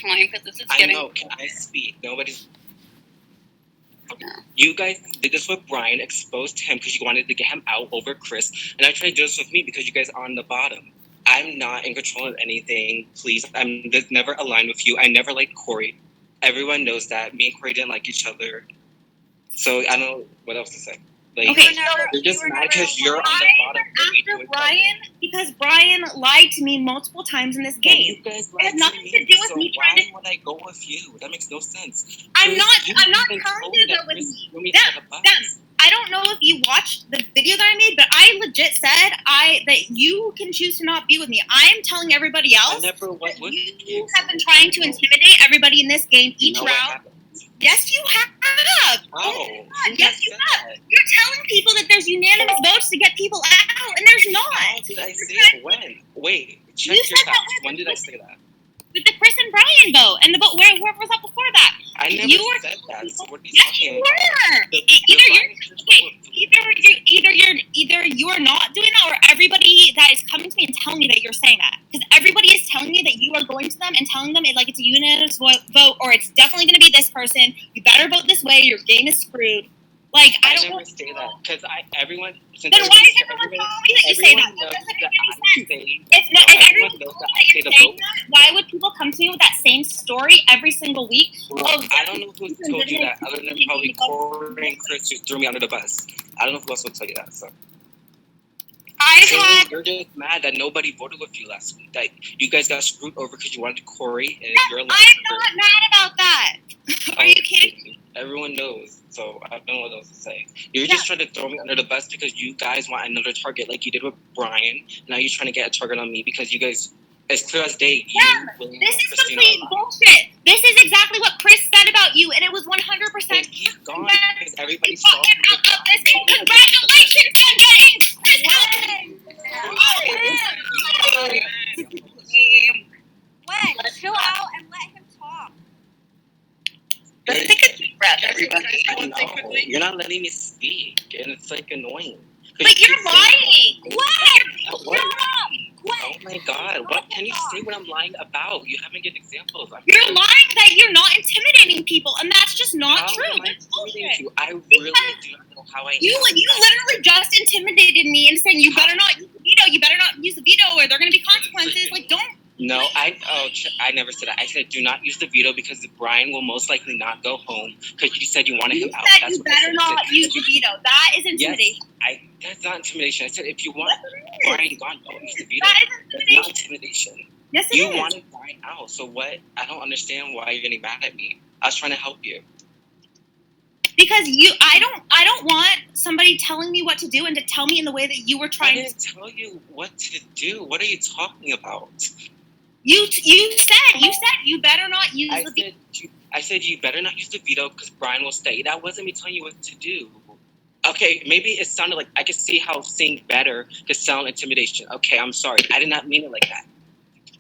time because this is getting... I know. Can I speak? Nobody's... No. You guys did this with Brian, exposed him because you wanted to get him out over Chris, and I tried to do this with me because you guys are on the bottom. I'm not in control of anything, please. I'm just never aligned with you. I never liked Corey. Everyone knows that. Me and Corey didn't like each other. So I don't know what else to say. Like, Okay, you're just mad because you're on the bottom. After Brian, because Brian lied to me multiple times in this game. You guys It has nothing to do with me trying to... Why would I go with you? That makes no sense. I'm not telling you to go with me. I don't know if you watched the video that I made, but I legit said that you can choose to not be with me. I'm telling everybody else that you have been trying to intimidate everybody in this game each round. Yes, you have. Oh my God. Yes, you have. You're telling people that there's unanimous votes to get people out, and there's not. How did I say it? When? Wait, check your facts. When did I say that? With the Chris and Brian vote, and the vote whoever was up before that. I never said that. So what are you talking about? Either you're not doing that, or everybody that is coming to me and telling me that you're saying that. Because everybody is telling me that you are going to them and telling them it's a unanimous vote, or it's definitely going to be this person. You better vote this way. Your game is screwed. Like, I don't never say that because everyone. Then why is everyone telling me that you say that? That doesn't make any sense. If everyone knows that you're saying that, why would people come to me with that same story every single week? Well, I don't know who told you that, other than probably Corey and Chris, who threw me under the bus. I don't know who else would tell you that. So. You're just mad that nobody voted with you last week. That you guys got screwed over because you wanted Corey and you're like. I'm not mad about that. Are you kidding me? Everyone knows, so I don't know what else to say. You're just trying to throw me under the bus because you guys want another target like you did with Brian. Now you're trying to get a target on me because you guys, as clear as day, this is complete bullshit. This is exactly what Chris said about you, and it was 100%. He's gone because everybody saw him. Congratulations on getting Chris When? Chill out and let him talk. Let's take a deep breath, everybody. You're not letting me speak, and it's like annoying. But you're lying. What? Oh my God! What can you say what I'm lying about? You haven't given examples. You're lying that you're not intimidating people, and that's just not true. That's bullshit. I really do not know how I am. You literally just intimidated me and saying you better not use the veto. You better not use the veto, or there are going to be consequences. Like, don't. No, I never said that. I said do not use the veto because Brian will most likely not go home because you said you wanted him out. You said you better not use the veto. That is intimidation. Yes, that's not intimidation. I said if you want Brian gone, don't use the veto. That is intimidation. That's not intimidation. Yes, it is. You wanted Brian out, so what? I don't understand why you're getting mad at me. I was trying to help you. Because I don't want somebody telling me what to do and to tell me in the way that you were trying to. I didn't tell you what to do. What are you talking about? You said you better not use the veto. I said you better not use the veto because Brian will stay. That wasn't me telling you what to do. Okay, maybe it sounded like I could see how saying better could sound intimidation. Okay, I'm sorry. I did not mean it like that.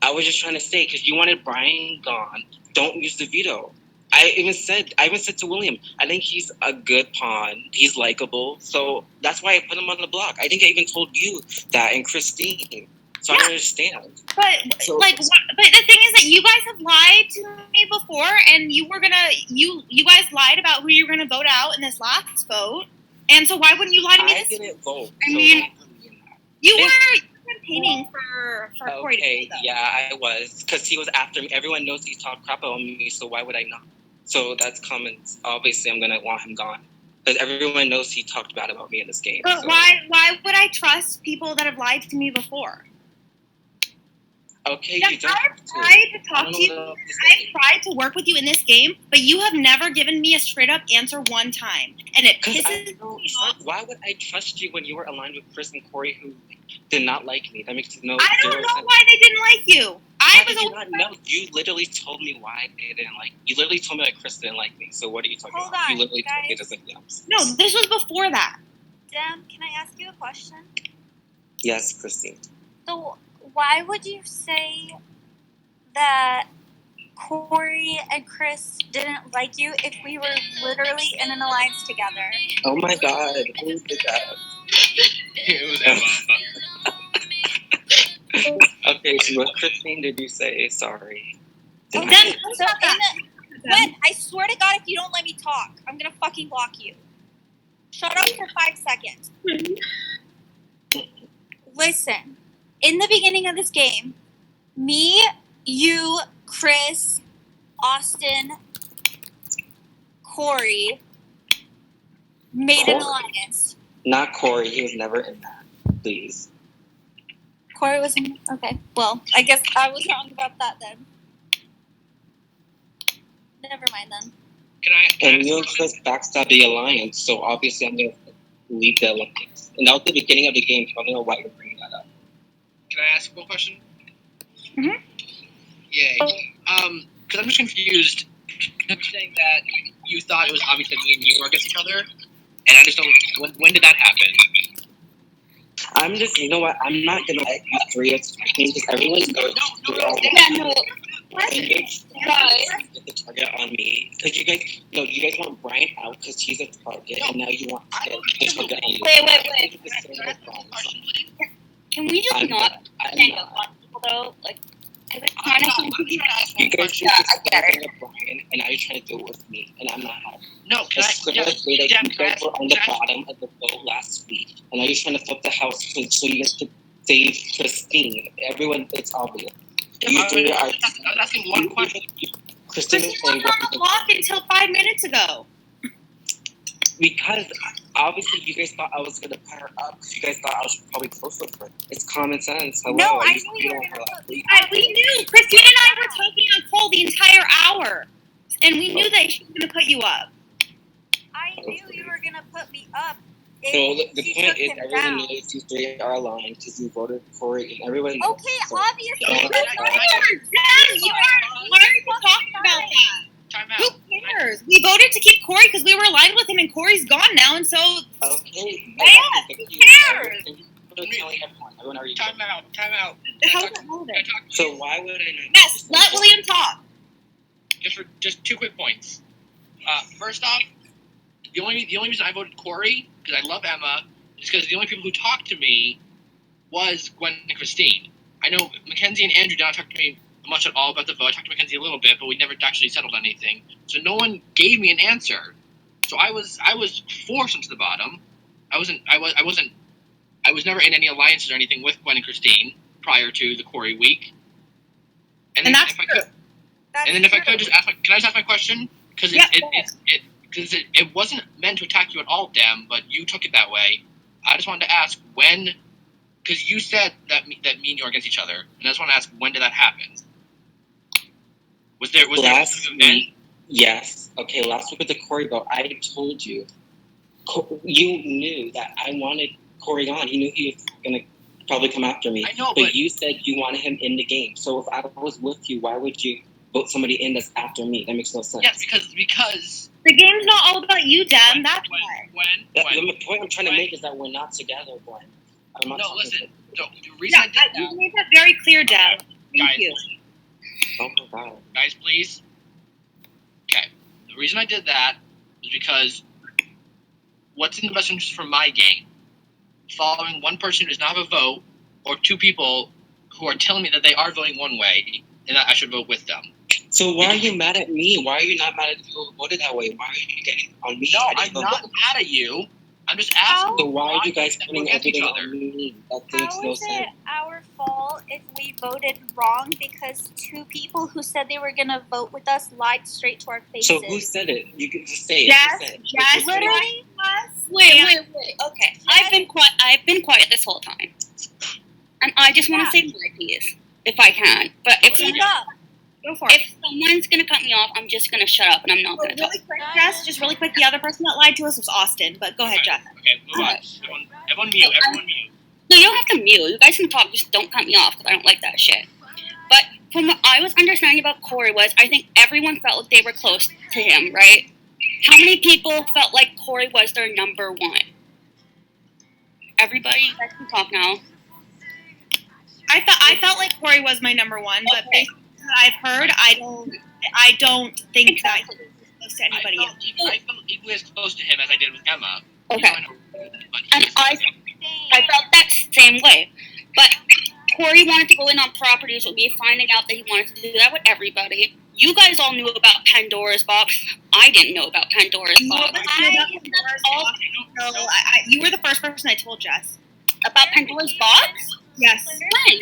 I was just trying to say because you wanted Brian gone. Don't use the veto. I even said to William, I think he's a good pawn. He's likable, so that's why I put him on the block. I think I even told you that and Christine. So I don't understand. But the thing is that you guys have lied to me before, and you guys lied about who you were gonna vote out in this last vote. And so why wouldn't you lie to me this time? I didn't vote. I mean, you were campaigning for Corey to Okay, yeah, I was. Because he was after me. Everyone knows he talked crap on me, so why would I not? So that's common. Obviously, I'm going to want him gone. Because everyone knows he talked bad about me in this game. But why would I trust people that have lied to me before? Okay, I've tried to talk to you. I've tried to work with you in this game, but you have never given me a straight up answer one time, and it pisses me off. Why would I trust you when you were aligned with Chris and Corey, who did not like me? That makes no. I don't know why they didn't like you. You literally told me why they didn't like. You literally told me like Chris didn't like me. So what are you talking about? Hold on, you literally guys. told me something else. No, this was before that. Dem, can I ask you a question? Yes, Christine. So why would you say that Corey and Chris didn't like you if we were literally in an alliance together? Oh my God, who did that? Okay, so what Christine did you say? Sorry. Okay, Then so Gwen, I swear to God, if you don't let me talk, I'm gonna fucking block you. Shut up for 5 seconds. Listen, in the beginning of this game, me, you, Chris, Austin, Corey made an alliance. Not Corey. He was never in that. Please. Corey was in. Okay, well, I guess I was wrong about that then. Never mind then. And you and Chris backstabbed the alliance, so obviously I'm going to leave the alliance. And that was the beginning of the game, so I don't know why you're bringing that up. Can I ask one question? Mhm. Yay. Because I'm just confused. You're saying that you thought it was obvious that me and you were against each other, and I just don't. When did that happen? I'm just, you know what? I'm not going to let you three attack me because everyone's going to get the target on me. Because you guys want Brian out because he's a target, and now you want to get the target on me. Wait. Can we just not hang up on people though? Like, because it's kind of you guys should just bring up Brian, and now you're trying to do it with me, and I'm not happy. No, can I? You guys were on the bottom of the boat last week, and now you're trying to flip the house so you guys could save Christine. Everyone, it's obvious. You three are. I was asking one question. Christine was on the block until 5 minutes ago. Because obviously you guys thought I was going to put her up because you guys thought I was probably close with her. It's common sense. Hello. No, I knew you were going to put me up. We knew. Christine and I were talking on Cole the entire hour. And we knew that she was going to put you up. I knew you were going to put me up. So the point is, everyone knows you three are aligned because you voted for it, and everyone knows. Okay, obviously. Who cares? Why are you talking about that? Time out. Who cares? We voted to keep Corey because we were aligned with him, and Corey's gone now, and so. Okay. Who cares? Everyone already. Time out. So why would I not? Yes, let William talk. Just 2 quick points. First off, the only reason I voted Corey, because I love Emma, is because the only people who talked to me was Gwen and Christine. I know Mackenzie and Andrew did not talk to me much at all about the vote. I talked to Mackenzie a little bit, but we never actually settled anything. So no one gave me an answer. So I was forced into the bottom. I was never in any alliances or anything with Gwen and Christine prior to the Corey week. And that's true. If I could just ask, can I just ask my question? Because it wasn't meant to attack you at all, Dem, but you took it that way. I just wanted to ask when, because you said that me and you are against each other, and I just want to ask, when did that happen? Was there an event? Yes. Okay, last week with the Corey vote, I told you. You knew that I wanted Corey on. You knew he was going to probably come after me. I know, but you said you wanted him in the game. So if I was with you, why would you vote somebody in that's after me? That makes no sense. Yes, because the game's not all about you, Dem. That's why. The point I'm trying to make is that we're not together, Gwen. I'm not. No, listen. The reason I did that. You made that very clear, Dem. Thank you. Oh my God. Guys, please. Okay. The reason I did that was because what's in the best interest for my game? Following one person who does not have a vote, or 2 people who are telling me that they are voting one way and that I should vote with them. So why are you mad at me? Why are you not mad at people who voted that way? Why are you getting on me? No, I'm not mad at you. I'm just asking. So why are you guys putting everything on me? That makes no sense. How is it our fault if we voted wrong because 2 people who said they were gonna vote with us lied straight to our faces? So who said it? You can just say it. Yes, literally. Wait. Okay, I've been quiet this whole time, and I just want to say my piece, if I can. But if someone's gonna cut me off, I'm just gonna shut up and I'm not gonna talk. Really quick, Jess, just really quick, the other person that lied to us was Austin, but go ahead, Jess. Okay, move on. Everyone mute. No, you don't have to mute. You guys can talk, just don't cut me off because I don't like that shit. But from what I was understanding about Corey was, I think everyone felt like they were close to him, right? How many people felt like Corey was their number 1? Everybody, you guys can talk now. I felt like Corey was my number 1, but based on what I've heard, I don't think that he was close to anybody else. I felt equally as close to him as I did with Emma. Okay. And I felt that same way. But Corey wanted to go in on properties with me, finding out that he wanted to do that with everybody. You guys all knew about Pandora's box. I didn't know about Pandora's box. You were the first person I told, Jess. About Pandora's box? Yes. When?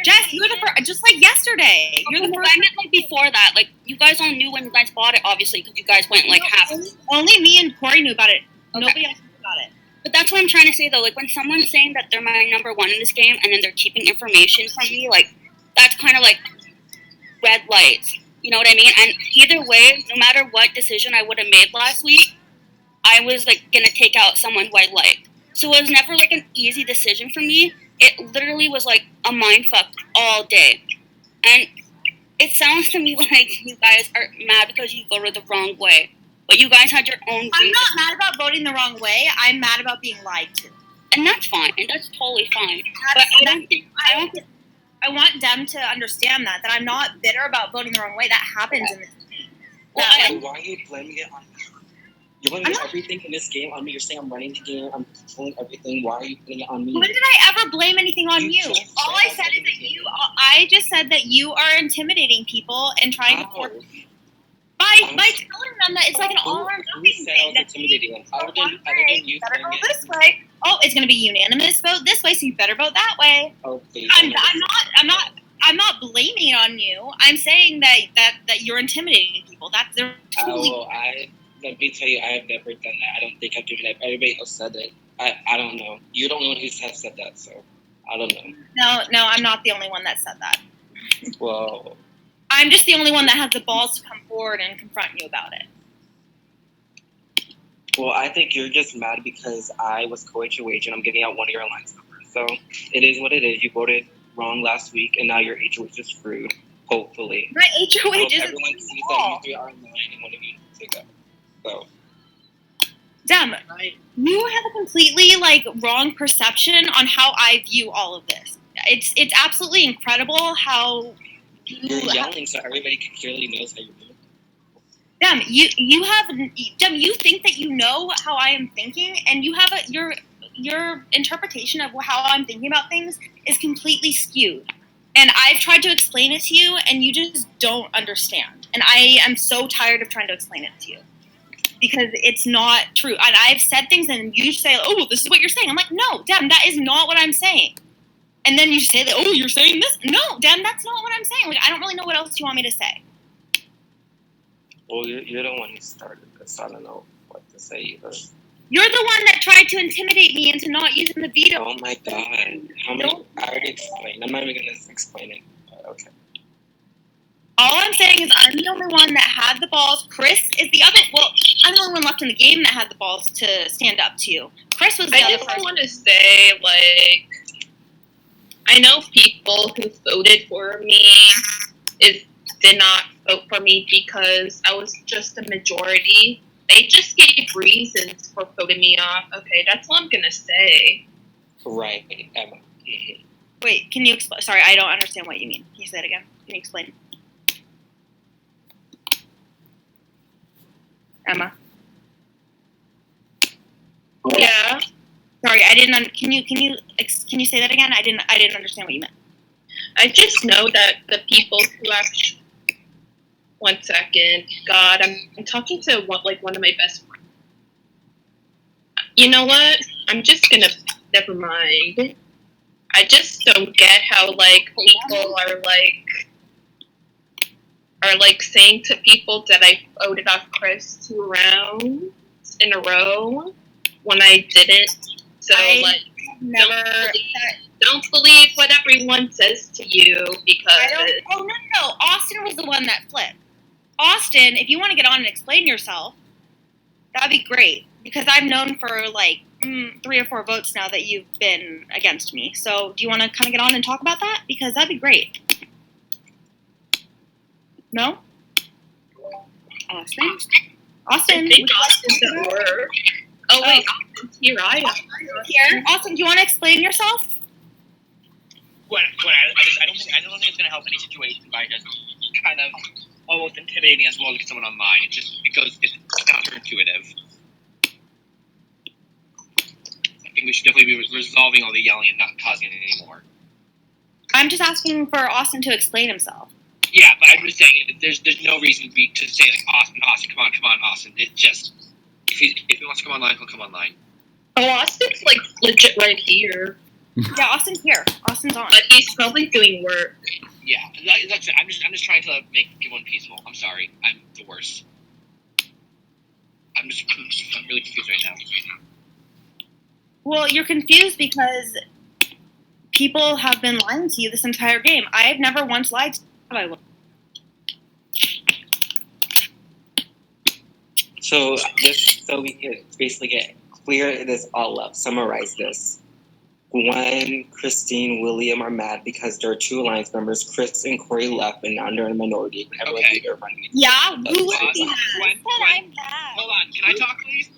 Jess, you were the first, just like yesterday. You're the first. I meant like before that. Like, you guys all knew when you guys bought it, obviously, because you guys went like half. Only me and Corey knew about it. Okay. Nobody else knew about it. But that's what I'm trying to say, though. Like, when someone's saying that they're my number one in this game, and then they're keeping information from me, like, that's kind of like red lights. You know what I mean? And either way, no matter what decision I would have made last week, I was, like, gonna take out someone who I liked. So it was never, like, an easy decision for me. It literally was, like, a mindfuck all day. And it sounds to me like you guys are mad because you voted the wrong way. But you guys had your own reason. I'm not mad about voting the wrong way. I'm mad about being lied to. And that's fine. And that's totally fine. I want them to understand that I'm not bitter about voting the wrong way. That happens in this game. Why are you blaming it on me? You're blaming everything in this game on me. You're saying I'm running the game. I'm controlling everything. Why are you putting it on me? When did I ever blame anything on you? All I said is that I just said that you are intimidating people and trying to force by telling them that it's like an all or nothing thing. Intimidating. Other than you better vote this way. Oh, it's going to be unanimous vote this way, so you better vote that way. Okay. I'm not blaming it on you. I'm saying that you're intimidating people. They're totally. Let me tell you, I have never done that. I don't think I've given that. Everybody else said it. I don't know. You're the only one who has said that, so I don't know. No, I'm not the only one that said that. Well, I'm just the only one that has the balls to come forward and confront you about it. Well, I think you're just mad because I was co-HOH and I'm getting out one of your alliance numbers. So it is what it is. You voted wrong last week, and now your HOH is screwed. Hopefully. My HOH isn't everyone sees that you three are in line and one of you to go. So. Dem, you have a completely wrong perception on how I view all of this. It's absolutely incredible how you're yelling so everybody clearly knows how you're doing. Dem, you think that you know how I am thinking, and you have your interpretation of how I'm thinking about things is completely skewed. And I've tried to explain it to you, and you just don't understand. And I am so tired of trying to explain it to you. Because it's not true. And I've said things, and you say, oh, this is what you're saying. I'm like, no, Dem, that is not what I'm saying. And then you say that, oh, you're saying this? No, Dem, that's not what I'm saying. I don't really know what else you want me to say. Well, you're the one who started this. I don't know what to say either. You're the one that tried to intimidate me into not using the veto. Oh, my God. I already explained. I'm not even going to explain it. Okay. All I'm saying is I'm the only one that had the balls. Chris is the other. Well, I'm the only one left in the game that had the balls to stand up to you. Chris was the other person. I just want to say, I know people who voted for me did not vote for me because I was just a majority. They just gave reasons for voting me off. Okay, that's all I'm going to say. Right, Emma. Wait, can you explain? Sorry, I don't understand what you mean. Can you say it again? Can you explain? Emma. Yeah. Sorry, I didn't. Can you say that again? I didn't understand what you meant. I just know that the people who actually. 1 second. God, I'm talking to one of my best friends. You know what? I'm just gonna. Never mind. I just don't get how people are saying to people that I voted off Chris 2 rounds in a row when I didn't. So don't believe what everyone says to you because no. Austin was the one that flipped. Austin, if you want to get on and explain yourself, that'd be great because I've known for 3 or 4 votes now that you've been against me. So do you want to kind of get on and talk about that? Because that'd be great. No? Austin? I think Austin's at work. Oh, wait, Austin's here. Here. Austin, do you want to explain yourself? I don't think it's gonna help any situation by just kind of almost intimidating as well as someone online. It just because it's counterintuitive. I think we should definitely be resolving all the yelling and not causing it anymore. I'm just asking for Austin to explain himself. Yeah, but I'm just saying there's no reason to say like Austin, come on, Austin. It just if he wants to come online, he'll come online. Oh, Austin's like legit right here. Yeah, Austin's here. Austin's on. But he's probably doing work. Yeah, that's it. I'm just trying to make everyone peaceful. I'm sorry. I'm the worst. I'm really confused right now. Well, you're confused because people have been lying to you this entire game. I've never once lied to you. So just so we could basically clear this all up, summarize this. Gwen, Christine, William are mad because there are 2 alliance members, Chris and Corey, left, and now they're in a minority. Okay. Yeah, who would be mad? Gwen, I'm mad. hold on. Can I talk, please?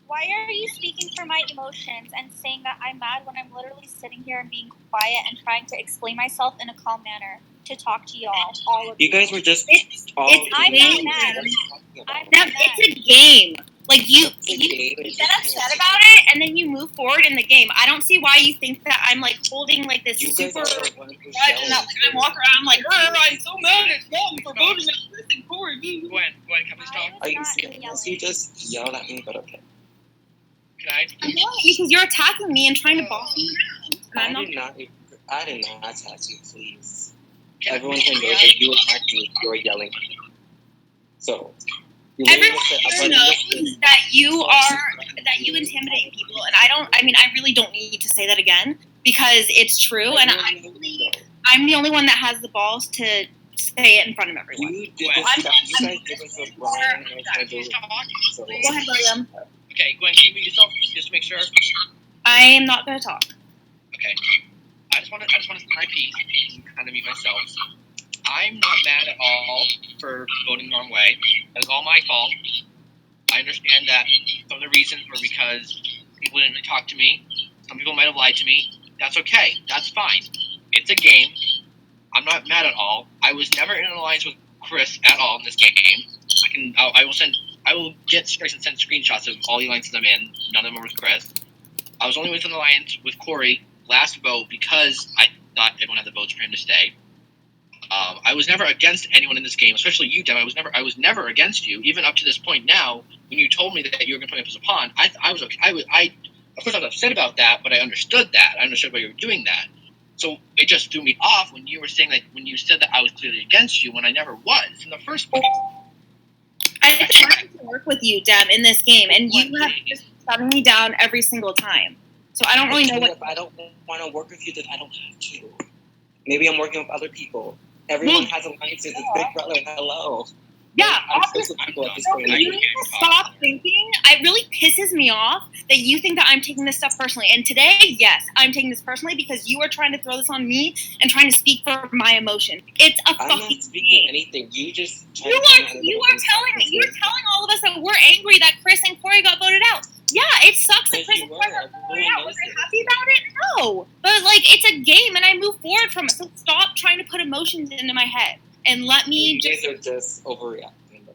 Why are you speaking for my emotions and saying that I'm mad when I'm literally sitting here and being quiet and trying to explain myself in a calm manner to talk to y'all, all of you? You guys were just I'm not mad. It's a game. Like you get upset about it, and then you move forward in the game. I don't see why you think that I'm like holding like this super. And I'm walking around I'm like, I'm so mad at y'all for voting at Chris and Corey. Gwen, can we talk? Are you serious? You just yelled at me, but okay. Can I? I'm yelling at you because you're attacking me and trying to boss me around. I did not attack you, please. Everyone can know that you attacked me. You were yelling. So. Everyone here knows that you intimidate people, and I really don't need to say that again because it's true, and I'm the only one that has the balls to say it in front of everyone. Go ahead, William. Okay, Gwen, can you mute yourself just to make sure? I am not going to talk. Okay. I just want to say my piece and kind of mute myself. I'm not mad at all for voting the wrong way. That was all my fault. I understand that some of the reasons were because people didn't really talk to me. Some people might have lied to me. That's okay. That's fine. It's a game. I'm not mad at all. I was never in an alliance with Chris at all in this game. I will get strikes and send screenshots of all the alliances I'm in. None of them were with Chris. I was only with an alliance with Corey last vote because I thought everyone had the votes for him to stay. I was never against anyone in this game, especially you, Dem. I was never against you, even up to this point now. When you told me that you were going to put me up as a pawn, I was okay. Of course, I was upset about that, but I understood that. I understood why you were doing that. So it just threw me off when you were saying that when you said that I was clearly against you when I never was in the first place. I tried to work with you, Dem, in this game, and you have just shutting me down every single time. So I don't really know what. If I don't want to work with you, then I don't have to. Maybe I'm working with other people. Everyone has alliances. It's Big Brother. Hello. Yeah, obviously. You need to stop thinking. It really pisses me off that you think that I'm taking this stuff personally. And today, yes, I'm taking this personally because you are trying to throw this on me and trying to speak for my emotion. It's a I'm fucking not speaking game. anything. You're telling all of us that we're angry that Chris and Corey got voted out. Yeah, it sucks that Chris and Corey got voted out. Was I happy about it? No. But like, it's a game, and I move forward from it. So stop trying to put emotions into my head. And let me you guys are just overreacting.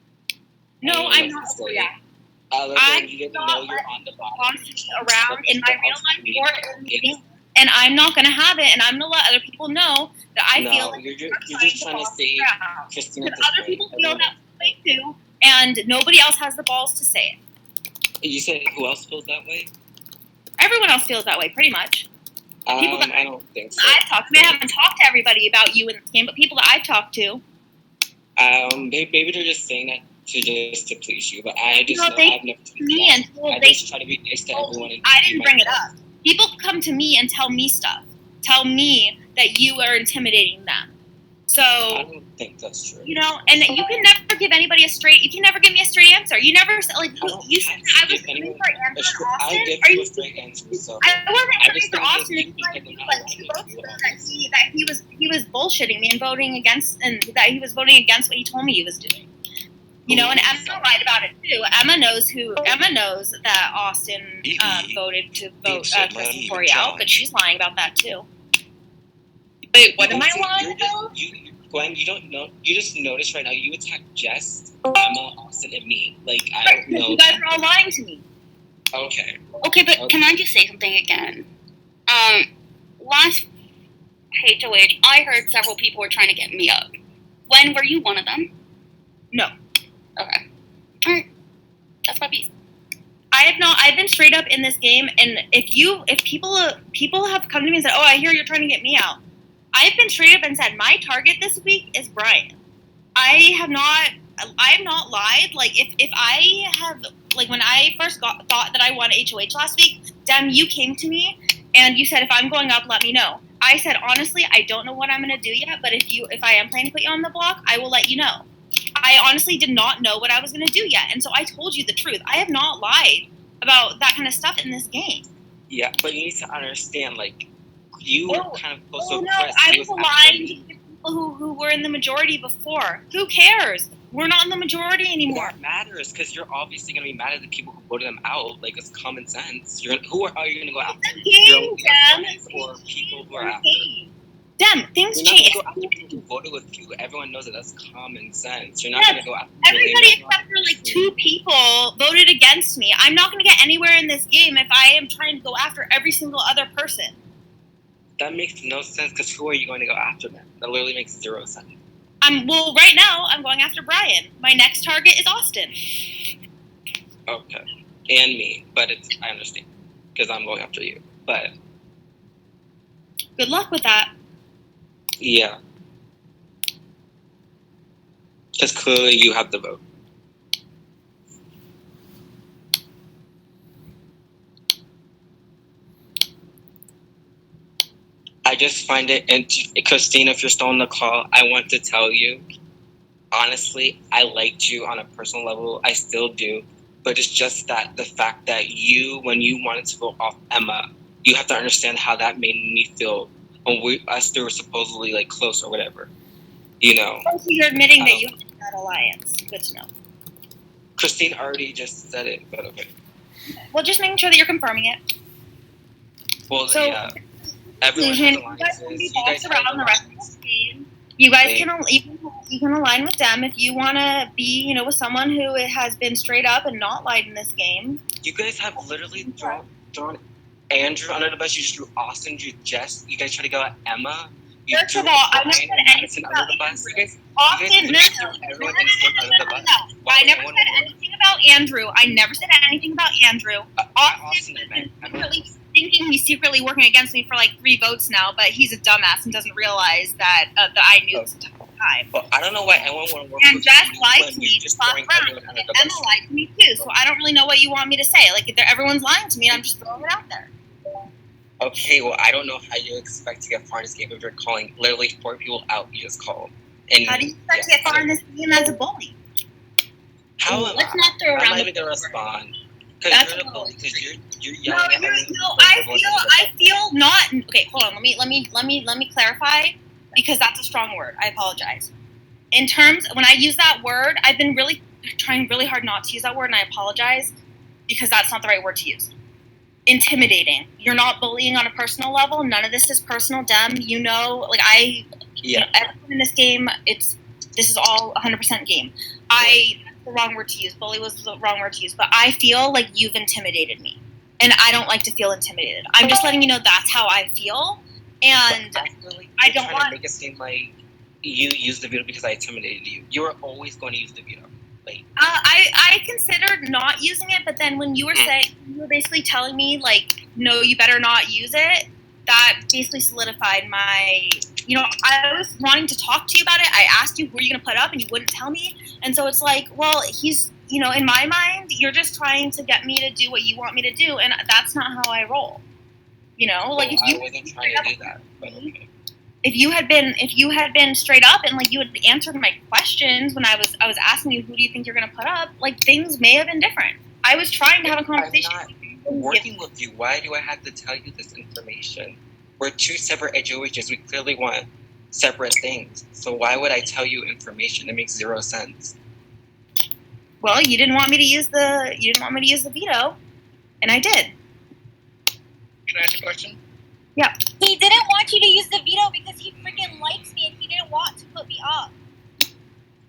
No, I'm not overreacting. I'm around in my real life board meeting, and I'm not going to have it, and I'm going to let other people know that I feel like you're just trying to say Christina. Because other people feel that way too, and nobody else has the balls to say it. You said who else feels that way? Everyone else feels that way, pretty much. People that I don't think so. I've talked to. I haven't talked to everybody about you in this game, but people that I've talked to. Maybe they're just saying that to please you, but I just I've never I just try to be nice to everyone. I didn't bring it up. People come to me and tell me stuff. Tell me that you are intimidating them. So I don't think that's true. You know, and you can never give anybody you can never give me a straight answer. You never like you said I was looking for an answer for Austin. I give you a straight answer. So I wasn't looking for Austin. That he was bullshitting me and voting against, and that he was voting against what he told me he was doing. You know, and Emma lied about it too. Emma knows that Austin voted to vote Chris and Corey out, but she's lying about that too. Wait, what am I lying about? Gwen, you don't know. You just noticed right now. You attacked Jess, Emma, Austin, and me. Like I don't know. You guys are all lying to me. Okay. Okay, but can I just say something again? HOH, I heard several people were trying to get me up. When were you one of them? No. Okay. Alright. That's my piece. I've been straight up in this game, and if people have come to me and said, "Oh, I hear you're trying to get me out," I've been straight up and said my target this week is Brian. I have not lied. Like if I have, like, when I first thought that I won HOH last week, Dem, you came to me and you said, if I'm going up, let me know. I said, honestly, I don't know what I'm gonna do yet, but if I am planning to put you on the block, I will let you know. I honestly did not know what I was gonna do yet, and so I told you the truth. I have not lied about that kind of stuff in this game. Yeah, but you need to understand, like, you were kind of close to no, Chris. I was lying to people who were in the majority before. Who cares? We're not in the majority anymore. That matters, because you're obviously going to be mad at the people who voted them out. Like, it's common sense. Who are you going to go after? Game, Dem. Or people who are after? Dem, things You're not change. going to go after people who voted with you. Everyone knows that that's common sense. You're not going to go after everybody except for like 2 people voted against me. I'm not going to get anywhere in this game if I am trying to go after every single other person. That makes no sense, because who are you going to go after then? That literally makes 0 sense. Well, right now, I'm going after Brian. My next target is Austin. Okay. And me. But I understand, because I'm going after you. But good luck with that. Yeah. Because clearly you have the vote. I just find it, and Christine, if you're still on the call, I want to tell you, honestly, I liked you on a personal level. I still do. But it's just that the fact that when you wanted to vote off Emma, you have to understand how that made me feel when us two were supposedly like close or whatever. You know. So you're admitting that you have that alliance. Good to know. Christine already just said it, but okay. Well, just making sure that you're confirming it. Well, so, yeah. Everyone has alliances. You guys around the rest of the game. You guys you can align with them if you want to be, with someone who has been straight up and not lied in this game. You guys have literally thrown Andrew under the bus. You just threw Austin. You guys try to go at Emma. First of all, I never said anything about Andrew. Austin, no. I never said anything about Andrew. I never said anything about Andrew. Austin is thinking he's secretly working against me for like 3 votes now, but he's a dumbass and doesn't realize that I knew this entire time. Well, I don't know why anyone would work with you. And Jess lied to me last round, and Emma lied to me too, so I don't really know what you want me to say. Like, everyone's lying to me, and I'm just throwing it out there. Okay, well, I don't know how you expect to get far in this game if you're calling literally 4 people out you just called. And how do you expect to get far in this game as a bully? How am Let's not throw around. I'm not even gonna respond. Because you're a bully. Because you're yelling at me. No, I feel not. Okay, hold on. Let me clarify, because that's a strong word. I apologize. In terms, when I use that word, I've been trying really hard not to use that word, and I apologize, because that's not the right word to use. Intimidating. You're not bullying on a personal level. None of this is personal, Dem. Everyone in this game, this is all 100% game. That's the wrong word to use. Bully was the wrong word to use. But I feel like you've intimidated me. And I don't like to feel intimidated. I'm just letting you know that's how I feel. And I don't want to make it seem like you used the veto because I intimidated you. You were always going to use the veto. I considered not using it, but then when you were basically telling me, like, no, you better not use it, that basically solidified my, I was wanting to talk to you about it. I asked you, who are you going to put up, and you wouldn't tell me. And so it's like, well, he's, in my mind, you're just trying to get me to do what you want me to do, and that's not how I roll. If I wasn't trying to do that, but okay. If you had been straight up and like you had answered my questions when I was asking you, who do you think you're going to put up, like, things may have been different. I was trying to have a conversation. I'm not working with you. Why do I have to tell you this information? We're 2 separate HOHs. We clearly want separate things. So why would I tell you information that makes 0 sense? Well, you didn't want me to use the veto, and I did. Can I ask a question? Yeah. He didn't want you to use the veto because he freaking likes me and he didn't want to put me up.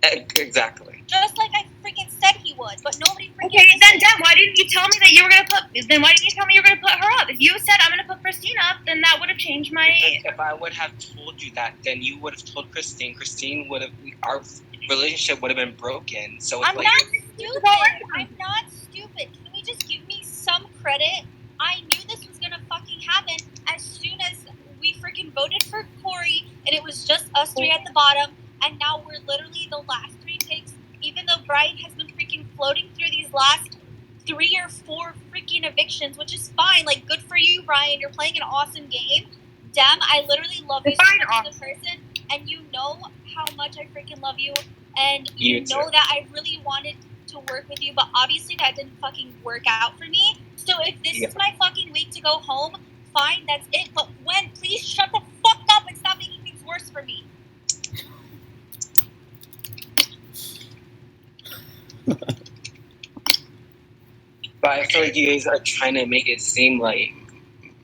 Exactly. Just like I freaking said he would, but nobody freaking Okay, then why didn't you tell me that you were gonna put? Then why didn't you tell me you were gonna put her up? If you said I'm gonna put Christine up, then that would have changed my. Because if I would have told you that, then you would have told Christine. Christine would have. Our relationship would have been broken. So it's I'm like. not stupid. I'm not stupid. Can we just give me some credit? I knew this was gonna fucking happen as soon as we freaking voted for Corey, and it was just us three at the bottom, and now we're literally the last three picks, even though Brian has been freaking floating through these last 3 or 4 freaking evictions, which is fine. Like, good for you, Brian. You're playing an awesome game. Dem, I literally love you so much as a person, and you know how much I freaking love you, and you know that I really wanted to work with you, but obviously that didn't fucking work out for me. So if this is my fucking week to go home, fine, that's it. But when, please shut the fuck up and stop making things worse for me. But I feel like you guys are trying to make it seem like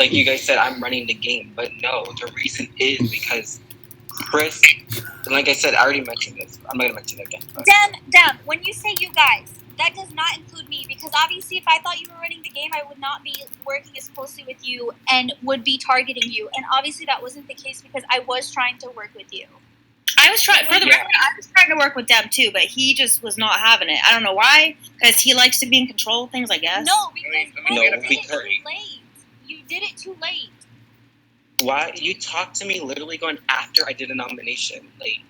you guys said I'm running the game, but no, the reason is because Chris, like I said, I already mentioned this. I'm not gonna mention it again. Dem, when you say you guys, that does not include me, because obviously if I thought you were running the game, I would not be working as closely with you and would be targeting you. And obviously that wasn't the case because I was trying to work with you. I was trying, for the record, I was trying to work with Dem too, but he just was not having it. I don't know why, because he likes to be in control of things, I guess. No, because you did it too late. You did it too late. Why? You talked to me literally going after I did a nomination. Like,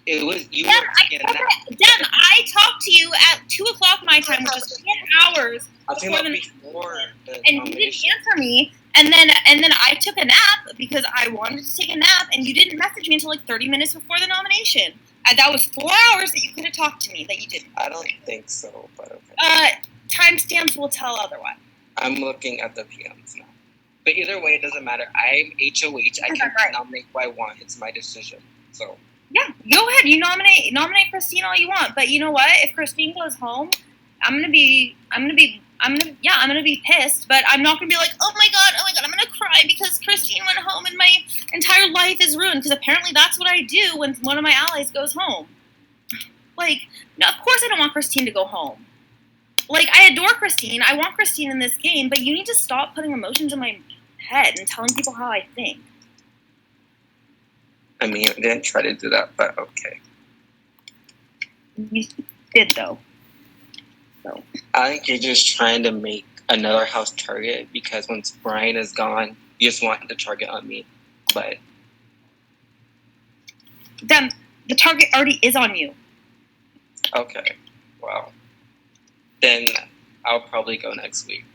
it was, you Dem, were taking a nap. Dem, I talked to you at 2 o'clock my time, which is 10 hours before the and you didn't answer me. And then I took a nap because I wanted to take a nap, and you didn't message me until like 30 minutes before the nomination. That was 4 hours that you could have talked to me that you didn't. I don't think so, but okay. Timestamps will tell otherwise. I'm looking at the PMs now. But either way, it doesn't matter. I'm HOH. I can nominate who I want. It's my decision. So. Yeah, go ahead. You nominate Christine all you want. But you know what? If Christine goes home, I'm gonna be pissed. But I'm not gonna be like, oh my god, I'm gonna cry because Christine went home and my entire life is ruined. Because apparently that's what I do when one of my allies goes home. Like, no, of course I don't want Christine to go home. Like, I adore Christine. I want Christine in this game, but you need to stop putting emotions in my head and telling people how I think. I mean, I didn't try to do that, but okay. You did, though. So. I think you're just trying to make another house target because once Brian is gone, you just want the target on me. But then the target already is on you. Okay. Well, then I'll probably go next week.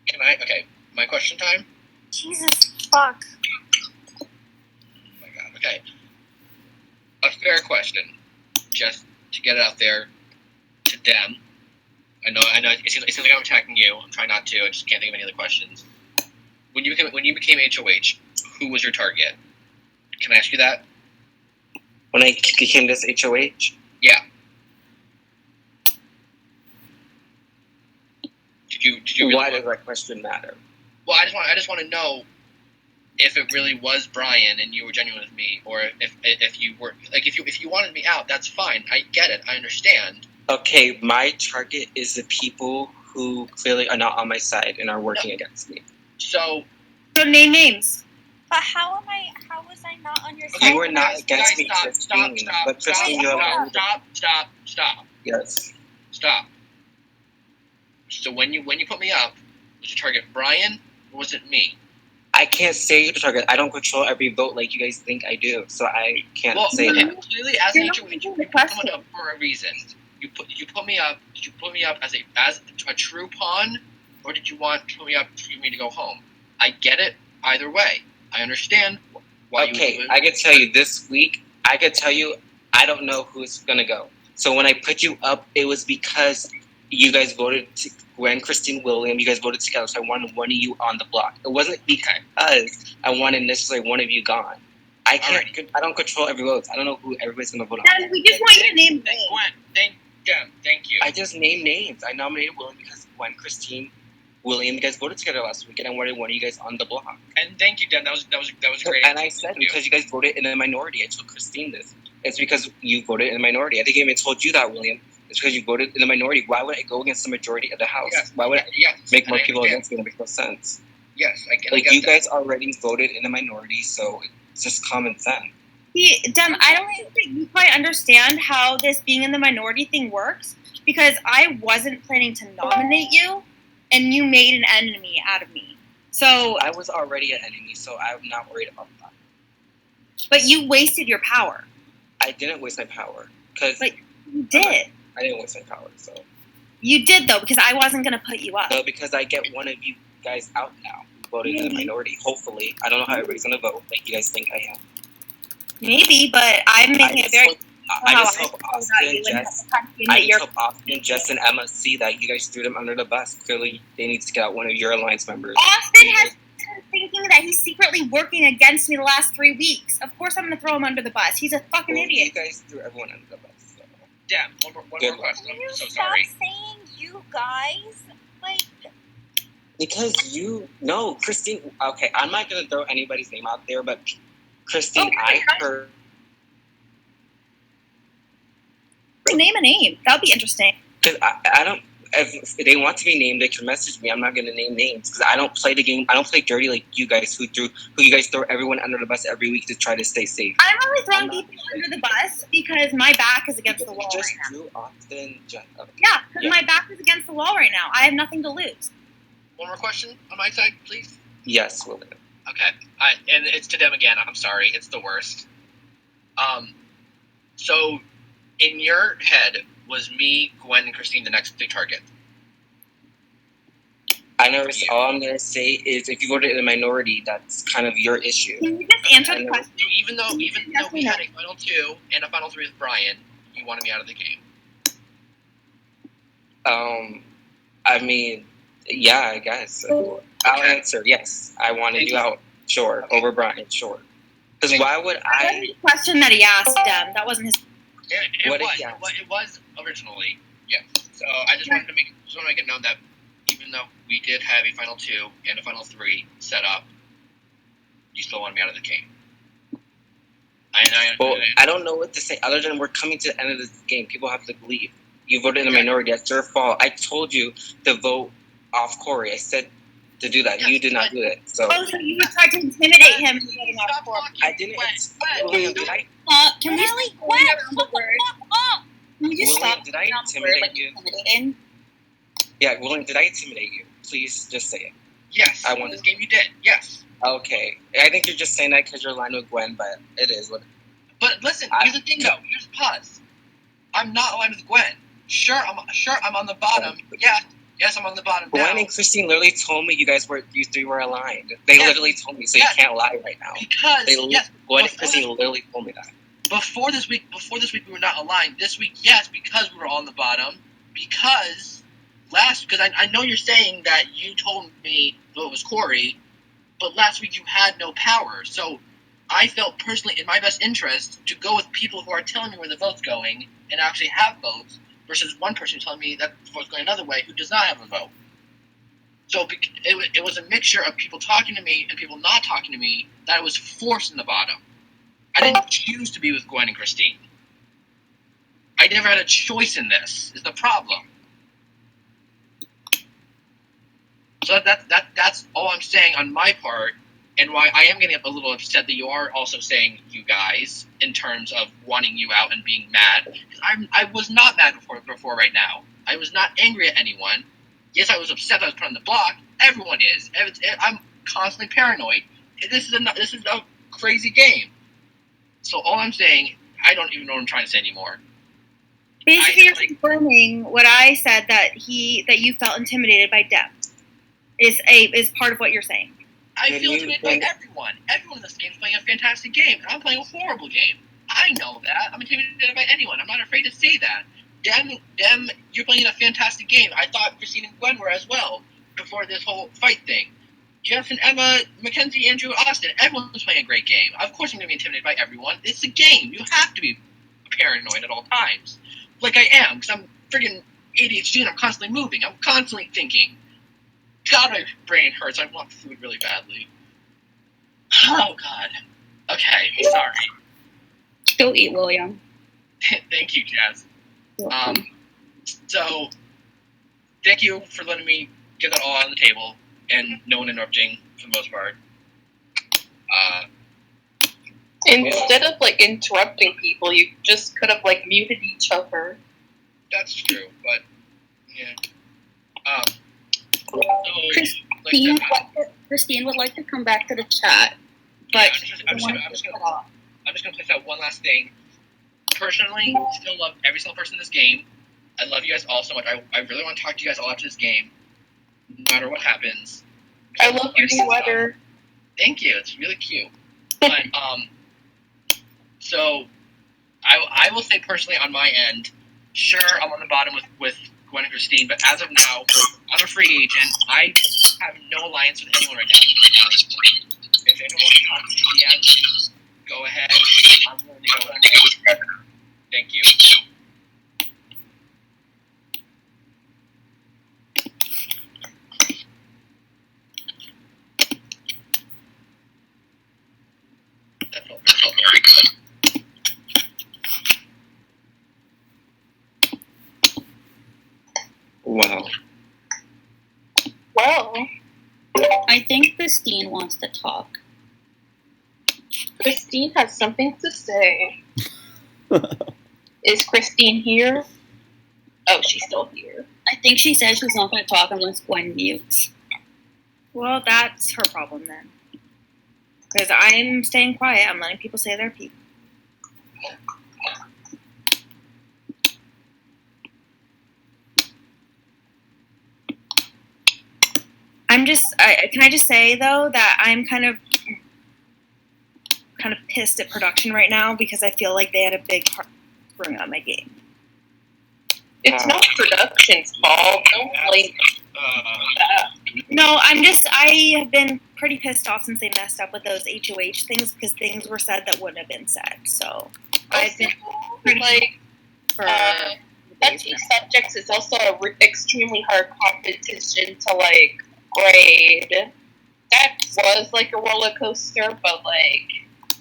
Can I? Okay. My question time? Jesus fuck. Oh my god. Okay. A fair question. Just to get it out there to Dem. I know. It seems like I'm attacking you. I'm trying not to. I just can't think of any other questions. When you became HOH, who was your target? Can I ask you that? When I became this HOH? Yeah. Did you? Really Why does that question matter? Well, I just want to know if it really was Brian and you were genuine with me, or if you were like if you wanted me out, that's fine. I get it. I understand. Okay, my target is the people who clearly are not on my side and are working against me. So name names. But how was I not on your side? You were not against me, Christine. But Christine, Stop. Yes. Stop. So when you put me up, was your target Brian or was it me? I can't say who to target. I don't control every vote like you guys think I do, so I can't say that. Clearly, as an HOH, you put someone up for a reason. You put me up. Did you put me up as a true pawn, or did you want to put me up for me to go home? I get it either way. I understand why you would do it. I can tell you this week. I can tell you I don't know who's gonna go. So when I put you up, it was because you guys voted. When Christine William, you guys voted together, so I wanted one of you on the block. It wasn't because I wanted necessarily one of you gone. I can't. I don't control every vote. I don't know who everybody's gonna vote on. We just want you to name names. Thank you. I just named names. I nominated William because when Christine William, you guys voted together last week, and I wanted one of you guys on the block. And thank you, Dan. That was great. And I said because you guys voted in a minority, I told Christine this. It's because you voted in a minority. I think I even told you that, William. It's because you voted in the minority. Why would I go against the majority of the House? Yes. Why would I make more people understand. against me? It makes no sense. Yes, I get You that. guys already voted in the minority, so it's just common sense. Dem, I don't think that you quite understand how this being in the minority thing works, because I wasn't planning to nominate you, and you made an enemy out of me. So I was already an enemy, so I'm not worried about that. But you wasted your power. I didn't waste my power. But you did. I didn't waste my power, so. You did, though, because I wasn't going to put you up. No, because I get one of you guys out now, voting in the minority, hopefully. I don't know how everybody's going to vote, like you guys think I am. Maybe, but I'm making it very... I just hope Austin, Jess, and Emma see that you guys threw them under the bus. Clearly, they need to get out one of your alliance members. Austin has been thinking that he's secretly working against me the last 3 weeks. Of course I'm going to throw him under the bus. He's a fucking idiot. You guys threw everyone under the bus. So. Damn, one more question. Can you I'm so stop sorry. saying you guys? Like... Because Christine, okay, I'm not going to throw anybody's name out there, but Christine, I heard... Name a name. That would be interesting. Because I don't... If they want to be named, they can message me. I'm not going to name names because I don't play the game. I don't play dirty like you guys who you guys throw everyone under the bus every week to try to stay safe. I'm only throwing people under the bus because my back is against the wall just right now. drew Austin. Okay. Yeah, because my back is against the wall right now. I have nothing to lose. One more question on my side, please. Yes, William. Okay, and it's to them again. I'm sorry, it's the worst. So, in your head, was me, Gwen, and Christine the next big target? All I'm going to say is if you voted in the minority, that's kind of your issue. Can you just answer the question? So even though we had a final 2 and a final 3 with Brian, you wanted me out of the game. I mean, yeah, I guess. So I'll answer yes. I wanted you out, sure, over Brian, sure. Because why would That wasn't the question that he asked them. That wasn't his... It was originally, yes. So I just wanted to make it known that even though we did have a final 2 and a final 3 set up, you still wanted me out of the game. I don't know what to say other than we're coming to the end of this game. People have to leave. You voted in the minority. That's your fault. I told you to vote off Corey. I said to do that. You did not do it. So you would try to intimidate him to voting off Corey. I didn't. Can we really Gwen, shut the fuck up! Can you just stop? Did I intimidate you? Yeah, William, did I intimidate you? Please just say it. Yes. I won this game. You did. Yes. Okay. I think you're just saying that because you're aligned with Gwen, but it is what. But listen, here's the thing, though. Here's the pause. I'm not aligned with Gwen. Sure, I'm on the bottom. Yes, I'm on the bottom now. Gwen and Christine literally told me you 3 were aligned. They literally told me, so you can't lie right now. Because Gwen and Christine literally told me that. Before this week, we were not aligned. This week, yes, because we were on the bottom. Because I know you're saying that you told me it was Corey, but last week you had no power. So I felt personally in my best interest to go with people who are telling me where the vote's going and actually have votes versus one person telling me that the vote's going another way who does not have a vote. So it was a mixture of people talking to me and people not talking to me that I was forced in the bottom. I didn't choose to be with Gwen and Christine. I never had a choice in this, is the problem. So that's all I'm saying on my part, and why I am getting a little upset that you are also saying you guys in terms of wanting you out and being mad. Because I was not mad before right now. I was not angry at anyone. Yes, I was upset that I was put on the block. Everyone is. I'm constantly paranoid. This is a crazy game. So all I'm saying, I don't even know what I'm trying to say anymore. Basically, you're confirming what I said that you felt intimidated by Deb. Is part of what you're saying. I feel intimidated by everyone. Everyone in this game is playing a fantastic game, and I'm playing a horrible game. I know that. I'm intimidated by anyone. I'm not afraid to say that. Dem, you're playing a fantastic game. I thought Christine and Gwen were as well before this whole fight thing. Jeff and Emma, Mackenzie, Andrew, Austin, everyone's playing a great game. Of course I'm going to be intimidated by everyone. It's a game. You have to be paranoid at all times. Like I am, because I'm friggin' ADHD and I'm constantly moving. I'm constantly thinking. God, my brain hurts. I want food really badly. Oh, God. Okay, sorry. Go eat, William. Thank you, Jazz. So, thank you for letting me get that all on the table and no one interrupting for the most part. Instead of like interrupting people, you just could have like muted each other. That's true, but yeah. Christine would like to come back to the chat, but I'm just gonna place out one last thing. Personally, still love every single person in this game. I love you guys all so much. I really want to talk to you guys all after this game, no matter what happens. I love your sweater. Thank you. It's really cute. But so I will say personally on my end, sure, I'm on the bottom with Gwen and Christine, but as of now, I'm a free agent. I have no alliance with anyone right now. If anyone wants to talk to me DM, go ahead. I'm willing to go ahead. Thank you. That felt very good. Wow. Well, I think Christine wants to talk. Christine has something to say. Is Christine here? Oh, she's still here. I think she said she's not going to talk unless Gwen mutes. Well, that's her problem then. Because I'm staying quiet. I'm letting people say their piece. Can I just say though that I'm kind of pissed at production right now because I feel like they had a big part screwing up my game. It's not production's fault. Don't blame that. No, I have been pretty pissed off since they messed up with those HOH things because things were said that wouldn't have been said. So I've been pretty like for touchy subjects is also a extremely hard competition to like grade. That was like a roller coaster, but like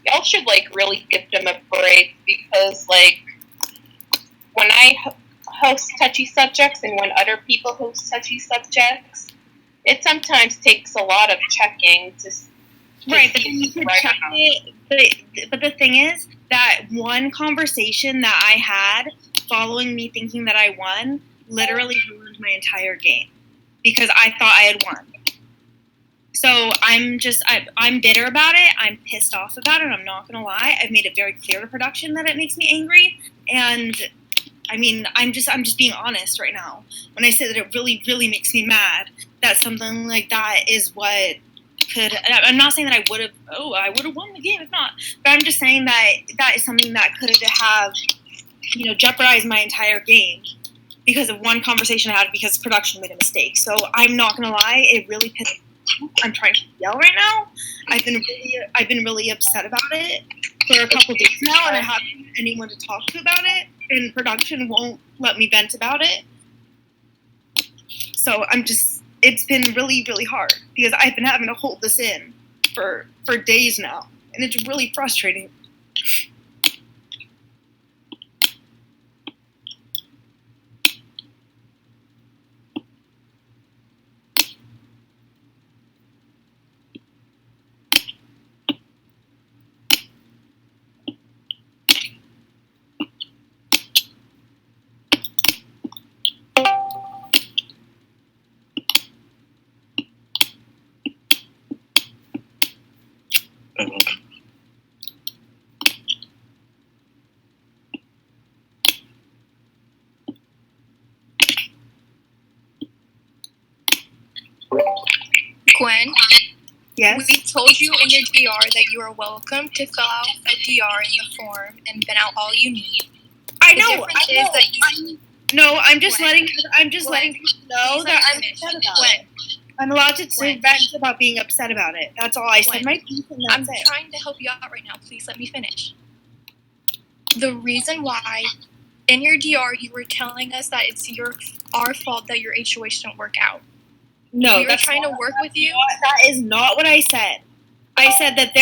y'all should like really give them a break because like when I host touchy subjects and when other people host touchy subjects, it sometimes takes a lot of checking to right, but you could check it. But the thing is that one conversation that I had following me thinking that I won literally ruined my entire game because I thought I had won. So I'm bitter about it. I'm pissed off about it. I'm not gonna lie. I've made it very clear to production that it makes me angry, and I mean, I'm just being honest right now. When I say that it really, really makes me mad that something like that is what could. I'm not saying that I would have won the game if not. But I'm just saying that that is something that could have, jeopardized my entire game because of one conversation I had because production made a mistake. So I'm not gonna lie, it really pissed me off. I'm trying to yell right now. I've been really upset about it for a couple days now, and I haven't had anyone to talk to about it. And production won't let me vent about it. So it's been really, really hard because I've been having to hold this in for days now. And it's really frustrating. Gwen, Yes? we told you in your DR that you are welcome to fill out a DR in the form and bin out all you need. I The know. difference is that you. No, I'm just Gwen, letting Gwen, people know please that let I'm me finish. upset about Gwen, it. I'm allowed to Gwen. vent about being upset about it. That's all. I said Gwen, my piece and I'm that's it. trying to help you out right now. Please let me finish. The reason why in your DR you were telling us that it's our fault that your HOH don't work out. No, we were that's trying not, to work with you. That is not what I said. I said that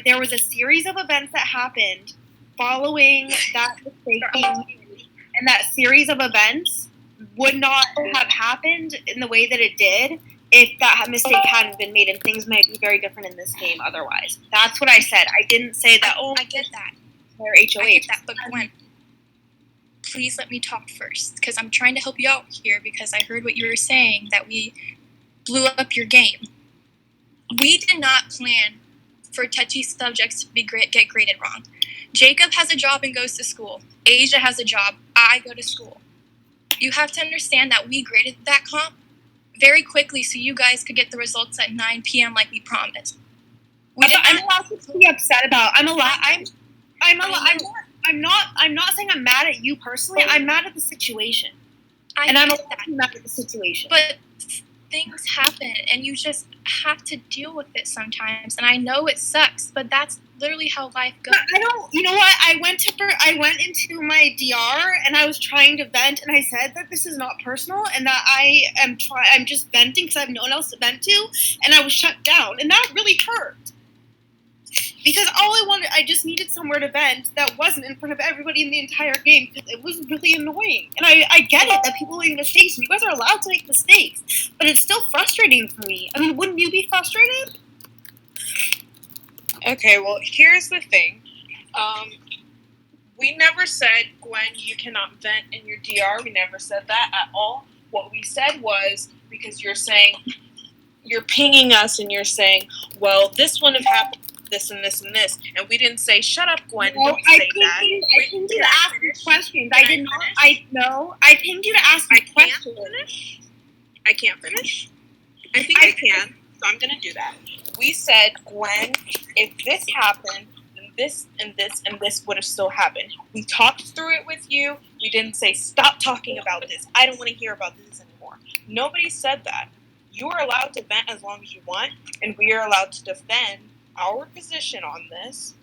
there was a series of events that happened following that mistake being made, and that series of events would not have happened in the way that it did if that mistake hadn't been made, and things might be very different in this game otherwise. That's what I said. I didn't say that, I get that. They're HOH. I get that, but Gwen, please let me talk first, because I'm trying to help you out here, because I heard what you were saying, that we blew up your game. We did not plan for touchy subjects to get graded wrong. Jacob has a job and goes to school. Asia has a job. I go to school. You have to understand that we graded that comp very quickly so you guys could get the results at 9 p.m. like we promised. I'm allowed to be upset about. I'm not saying I'm mad at you personally. I'm mad at the situation. I'm mad at the situation. But things happen, and you just have to deal with it sometimes. And I know it sucks, but that's literally how life goes. I don't. You know what? I went into my DR and I was trying to vent, and I said that this is not personal, and that I'm just venting because I have no one else to vent to, and I was shut down, and that really hurt. Because I just needed somewhere to vent that wasn't in front of everybody in the entire game, because it was really annoying. And I get it that people make mistakes, and you guys are allowed to make mistakes, but it's still frustrating for me. I mean, wouldn't you be frustrated? Okay, well, here's the thing. We never said, Gwen, you cannot vent in your DR. We never said that at all. What we said was, because you're pinging us and you're saying, well, this wouldn't have happened, this and this and this. And we didn't say, shut up, Gwen, don't say that. I pinged you to ask me questions. I did not. I pinged you to ask me questions. I can't finish? I think I can, so I'm going to do that. We said, Gwen, if this happened, then this and this and this would have still happened. We talked through it with you. We didn't say, stop talking about this. I don't want to hear about this anymore. Nobody said that. You are allowed to vent as long as you want, and we are allowed to defend our position on this.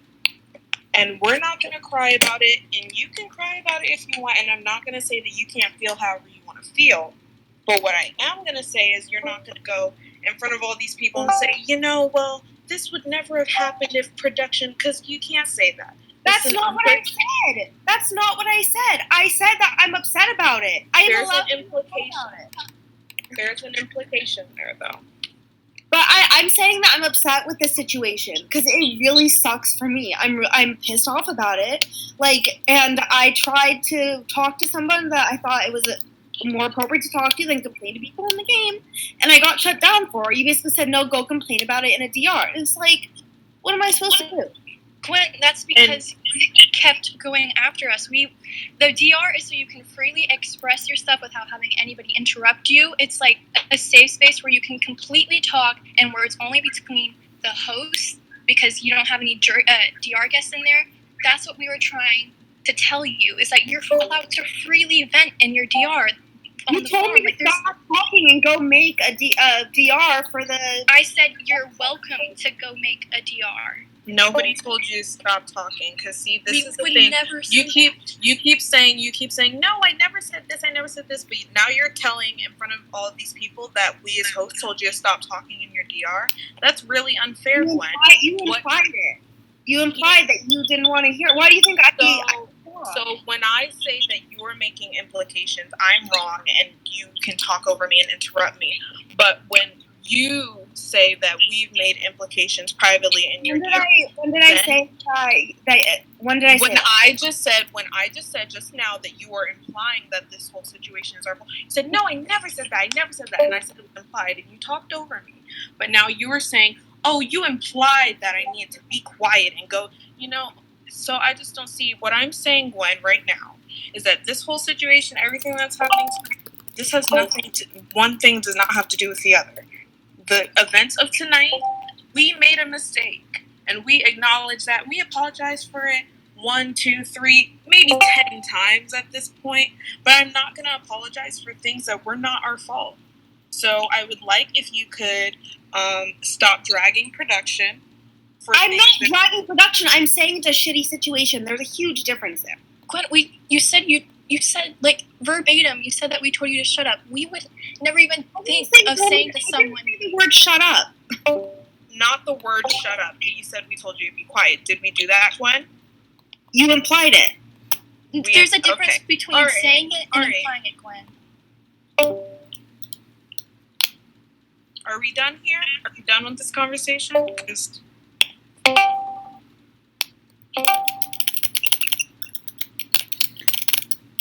And we're not going to cry about it, and you can cry about it if you want, and I'm not going to say that you can't feel however you want to feel. But what I am going to say is you're not going to go in front of all these people and say, well, this would never have happened if production, because you can't say that. That's not what I said. That's not what I said. I said that I'm upset about it. There's an implication. There's an implication there, though. But I'm saying that I'm upset with this situation because it really sucks for me. I'm pissed off about it. And I tried to talk to someone that I thought it was more appropriate to talk to than complain to people in the game, and I got shut down for it. You basically said, no, go complain about it in a DR. It's like, what am I supposed to do? Gwen, that's because you kept going after us. The DR is so you can freely express your stuff without having anybody interrupt you. It's like a safe space where you can completely talk, and where it's only between the host, because you don't have any DR guests in there. That's what we were trying to tell you, is that you're allowed to freely vent in your DR. You told me to stop talking and go make a DR for the... I said you're welcome to go make a DR. Nobody told you to stop talking, because see, this is the thing. You keep saying, no, I never said this, but now you're telling in front of all of these people that we as hosts told you to stop talking in your DR. That's really unfair, Gwen. You implied it. You implied that you didn't want to hear. Why do you think So when I say that you are making implications, I'm wrong, and you can talk over me and interrupt me. But when you say that we've made implications privately in your DR, when did I say that? When did I say when I just said just now that you were implying that this whole situation is our fault. You said, no, I never said that. And I said it was implied, and you talked over me. But now you were saying, oh, you implied that I need to be quiet and go, So I just don't see what I'm saying, Gwen, right now, is that this whole situation, everything that's happening tonight, this has nothing to, one thing does not have to do with the other. The events of tonight, we made a mistake, and we acknowledge that. We apologize for it 1, 2, 3, maybe 10 times at this point, but I'm not going to apologize for things that were not our fault. So I would like if you could stop dragging production. I'm not dragging production. I'm saying it's a shitty situation. There's a huge difference there. Gwen, you said like verbatim. You said that we told you to shut up. We would never even think of saying to someone. I didn't say the word shut up. Not the word shut up. You said we told you to be quiet. Did we do that, Gwen? You implied it. There's a difference between saying it and implying it, Gwen. Are we done here? Are we done with this conversation? 'Cause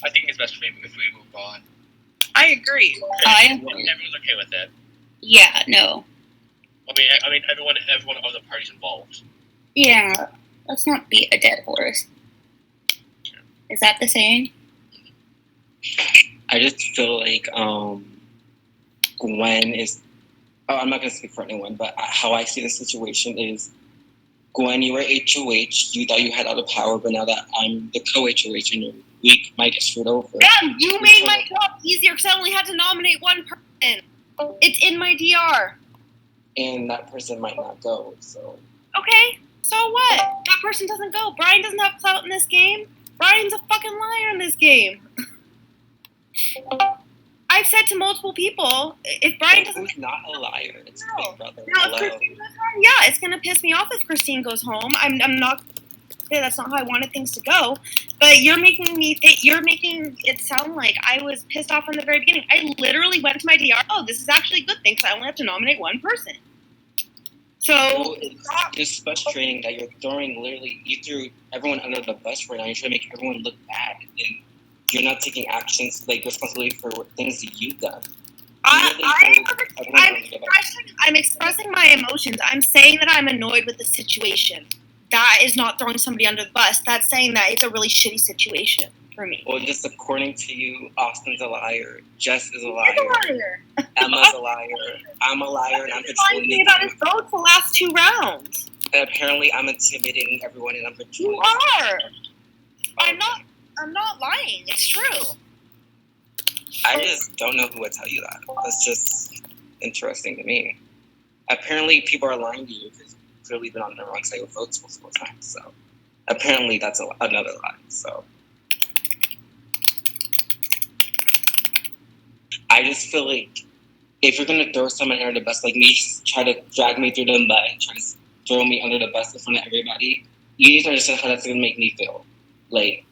I think it's best for me if we move on. I agree. Everyone's okay with it. Yeah, no. I mean, everyone of the parties involved. Yeah, let's not beat a dead horse. Is that the saying? I just feel like Gwen is. Oh, I'm not gonna speak for anyone, but how I see the situation is, Gwen, you were HOH. You thought you had all the power, but now that I'm the co-HOH and you're weak, might get screwed over. Damn, you made my job easier because I only had to nominate one person. It's in my DR. And that person might not go. So. Okay, so what? That person doesn't go. Brian doesn't have clout in this game. Brian's a fucking liar in this game. I've said to multiple people, if Brian doesn't... Who's not a liar? It's No. Big Brother. Now, if Christine goes home, yeah, it's going to piss me off if Christine goes home. I'm not... That's not how I wanted things to go. But you're making it sound like I was pissed off from the very beginning. I literally went to my DR. Oh, this is actually a good thing because I only have to nominate one person. So well, it's frustrating that you're throwing you threw everyone under the bus right now. You're trying to make everyone look bad, and you're not taking actions like responsibility for things that you've done. I'm expressing my emotions. I'm saying that I'm annoyed with the situation. That is not throwing somebody under the bus. That's saying that it's a really shitty situation for me. Well, just according to you, Austin's a liar. Jess is a liar. He's a liar. Emma's a liar. I'm a liar, and I'm controlling the about his votes the last 2 rounds. And apparently, I'm intimidating everyone, and I'm controlling. You are. I'm not lying. It's true. I just don't know who would tell you that. That's just interesting to me. Apparently, people are lying to you because you've clearly been on the wrong side of votes multiple times. So apparently, that's another lie. So I just feel like if you're gonna throw someone under the bus, like me, try to drag me through the mud, try to throw me under the bus in front of everybody, you need to understand how that's gonna make me feel. Like,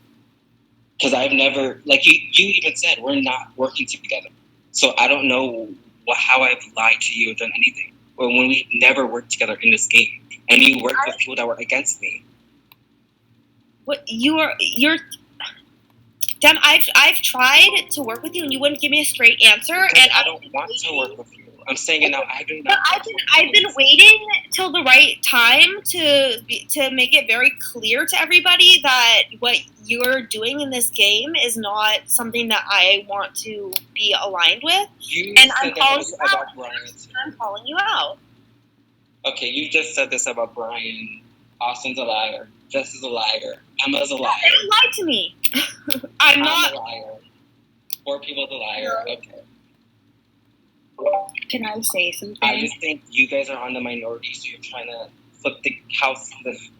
because I've never, like you even said, we're not working together. So I don't know how I've lied to you or done anything. Or when we never worked together in this game, and you worked with people that were against me. What you're. Dem, I've tried to work with you, and you wouldn't give me a straight answer. And I don't want to work with you. I'm saying it now. I've been waiting till the right time to make it very clear to everybody that what you're doing in this game is not something that I want to be aligned with. I'm calling you out. Okay, you just said this about Brian. Austin's a liar. Jess is a liar. Emma's a liar. They lied to me. I'm not a liar. 4 people's a liar. Okay. Can I say something? I just think you guys are on the minority, so you're trying to flip the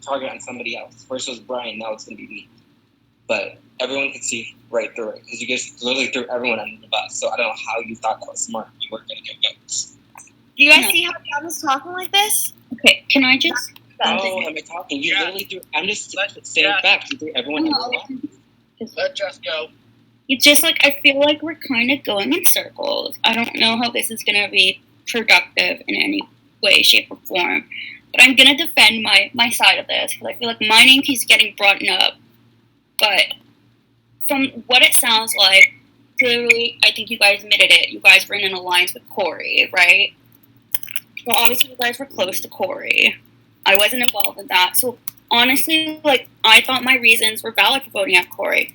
target on somebody else. First was Brian, now it's going to be me. But everyone can see right through it, because you guys literally threw everyone under the bus, so I don't know how you thought that was smart. You weren't going to get votes. You guys see how John is talking like this? Okay, can I just... Oh, am I talking? You literally threw... I'm just saying facts. You threw everyone under the bus. Let Jess go. It's just like, I feel like we're kind of going in circles. I don't know how this is going to be productive in any way, shape, or form. But I'm going to defend my side of this, because I feel like my name keeps getting brought up. But from what it sounds like, clearly, I think you guys admitted it. You guys were in an alliance with Corey, right? Well, obviously, you guys were close to Corey. I wasn't involved in that. So, honestly, like, I thought my reasons were valid for voting out Corey.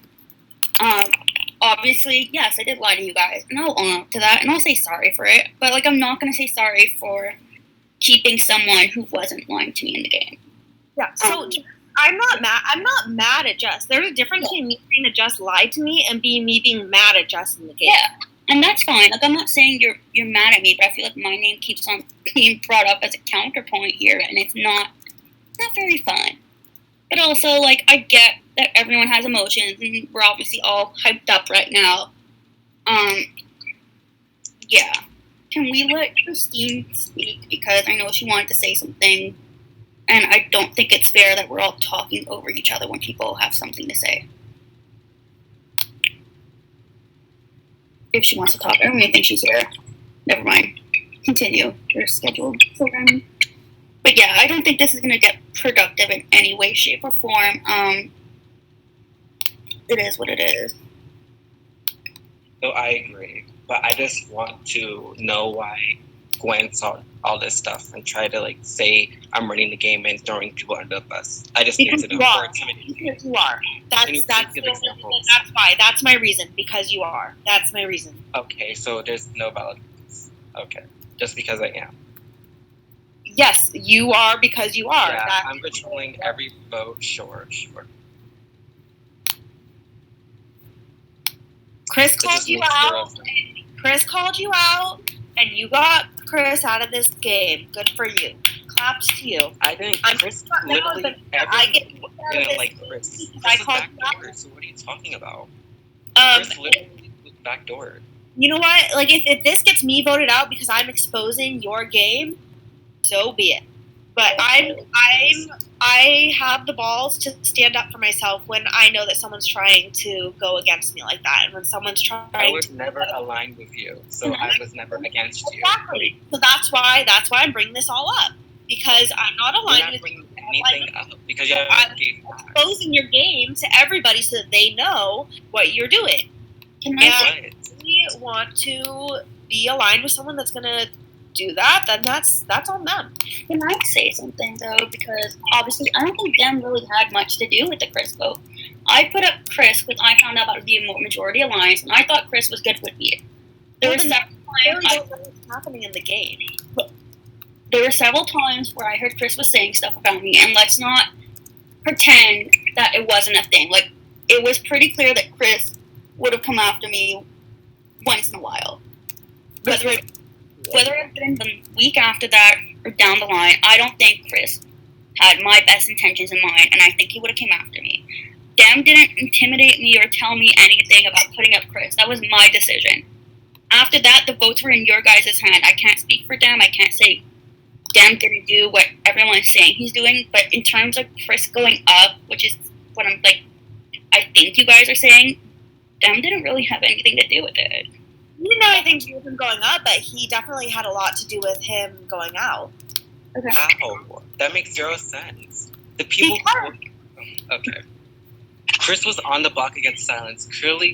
Obviously, yes, I did lie to you guys, and I'll own up to that, and I'll say sorry for it, but, like, I'm not going to say sorry for keeping someone who wasn't lying to me in the game. Yeah, so I'm not mad at Jess. There's a difference between me saying that Jess lied to me and me being mad at Jess in the game. Yeah, and that's fine. Like, I'm not saying you're mad at me, but I feel like my name keeps on being brought up as a counterpoint here, and it's not very fun. But also, like, I get that everyone has emotions, and we're obviously all hyped up right now. Yeah. Can we let Christine speak? Because I know she wanted to say something, and I don't think it's fair that we're all talking over each other when people have something to say. If she wants to talk, I don't even think she's here. Never mind. continue your scheduled programming. But yeah, I don't think this is going to get productive in any way, shape, or form. It is what it is. No, I agree. But I just want to know why Gwen saw all this stuff and try to say I'm running the game and throwing people under the bus. I just need to know. Because you are. That's why. That's my reason. Because you are. That's my reason. Okay, so there's no valid reasons. Okay, just because I am. Yes, you are because you are. Yeah, I'm controlling every vote. Sure. Chris called you out. Chris called you out, and you got Chris out of this game. Good for you. Claps to you. I think Chris literally didn't like Chris. Chris was backdoored, so what are you talking about? Chris literally was backdoored. You know what? If this gets me voted out because I'm exposing your game, so be it. But I have the balls to stand up for myself when I know that someone's trying to go against me like that, and when someone's trying. I was never aligned with you, so I was never against you. Exactly. So that's why I'm bringing this all up, because I'm not aligned with you. Anything up because you're exposing your game to everybody so that they know what you're doing. Can I we want to be aligned with someone that's gonna do that, then that's on them. Can I say something though? Because obviously I don't think Dem really had much to do with the Chris vote. I put up Chris because I found out about the majority alliance, and I thought Chris was good with me. There were several times what's happening in the game. There were several times where I heard Chris was saying stuff about me, and let's not pretend that it wasn't a thing. It was pretty clear that Chris would have come after me once in a while. Whether it been the week after that or down the line, I don't think Chris had my best intentions in mind, and I think he would have came after me. Dem didn't intimidate me or tell me anything about putting up Chris. That was my decision. After that, the votes were in your guys' hand. I can't speak for Dem. I can't say Dem didn't do what everyone is saying he's doing, but in terms of Chris going up, which is what I think you guys are saying, Dem didn't really have anything to do with it. You know, I think he was going up, but he definitely had a lot to do with him going out. Okay. How? That makes zero sense. The people. Okay. Chris was on the block against silence. Clearly,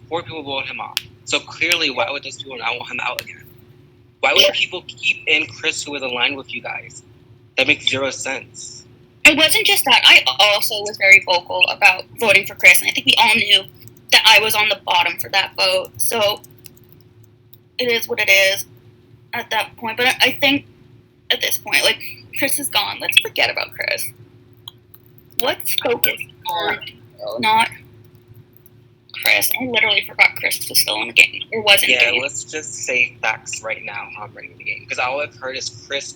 4 people voted him off. So clearly, why would those people not want him out again? Why would people keep in Chris who was aligned with you guys? That makes zero sense. It wasn't just that. I also was very vocal about voting for Chris, and I think we all knew that I was on the bottom for that vote. So it is what it is at that point. But I think at this point, Chris is gone. Let's forget about Chris. Let's focus on not Chris. I literally forgot Chris was still in the game. Or wasn't. Yeah, let's just say facts right now how I'm running the game. Because all I've heard is Chris.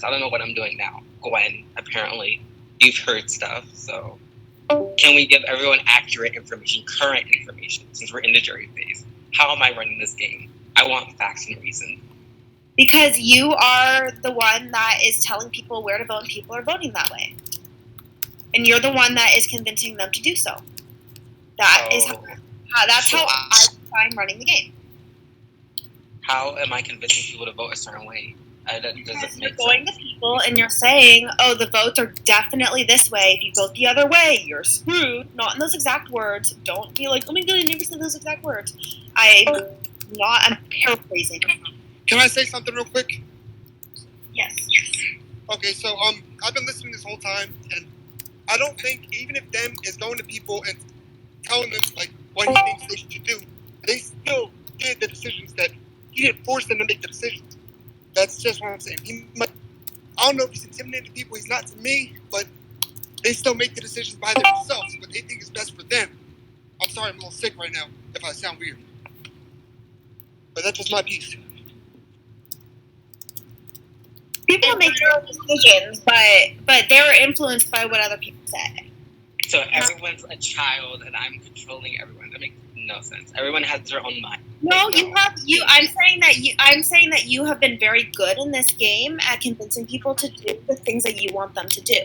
I don't know what I'm doing now. Gwen, apparently. You've heard stuff, so can we give everyone accurate information, current information, since we're in the jury phase? How am I running this game? I want facts and reason. Because you are the one that is telling people where to vote, and people are voting that way. And you're the one that is convincing them to do so. That's how I'm running the game. How am I convincing people to vote a certain way? Because you're going to people and you're saying, oh, the votes are definitely this way. If you vote the other way, you're screwed. Not in those exact words. Don't be like, oh my god, I never said those exact words. I'm paraphrasing. Can I say something real quick? Yes. Okay, so I've been listening this whole time, and I don't think, even if Dem is going to people and telling them what he thinks they should do, they still did the decisions that he didn't force them to make the decisions. That's just what I'm saying. I don't know if he's intimidating people. He's not to me, but they still make the decisions by themselves, what they think is best for them. I'm sorry, I'm a little sick right now if I sound weird. But that's just my piece. People make their own decisions, but they're influenced by what other people say. So everyone's a child, and I'm controlling everyone. That makes no sense. Everyone has their own mind. No, I'm saying that you have been very good in this game at convincing people to do the things that you want them to do.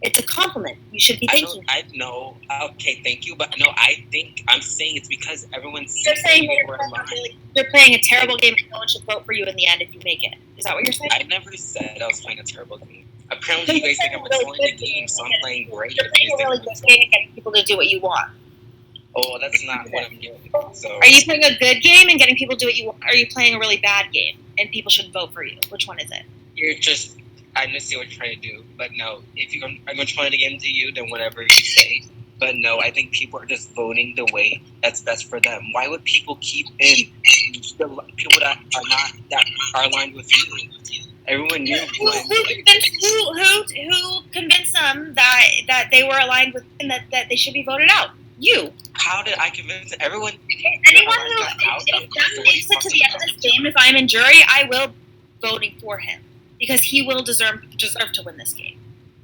It's a compliment. You should be thanking. I know. Okay, thank you, but no, I'm saying it's because everyone's You're saying that you're playing a terrible game and no one should vote for you in the end if you make it. Is that what you're saying? I never said I was playing a terrible game. Apparently, you guys think I'm controlling the game, so I'm playing great. You're playing a really good game and getting people to do what you want. Oh, that's not what I'm doing. So, are you playing a good game and getting people to do what you want? Or are you playing a really bad game and people should vote for you? Which one is it? I understand what you're trying to do, but no. If I'm controlling the game to you, then whatever you say. But no, I think people are just voting the way that's best for them. Why would people keep in the people that are aligned with you? Everyone knew. Who convinced them that they were aligned with and that they should be voted out? You. How did I convince everyone? Anyone who makes it to the end of this game, if I'm in jury, I will be voting for him because he will deserve to win this game.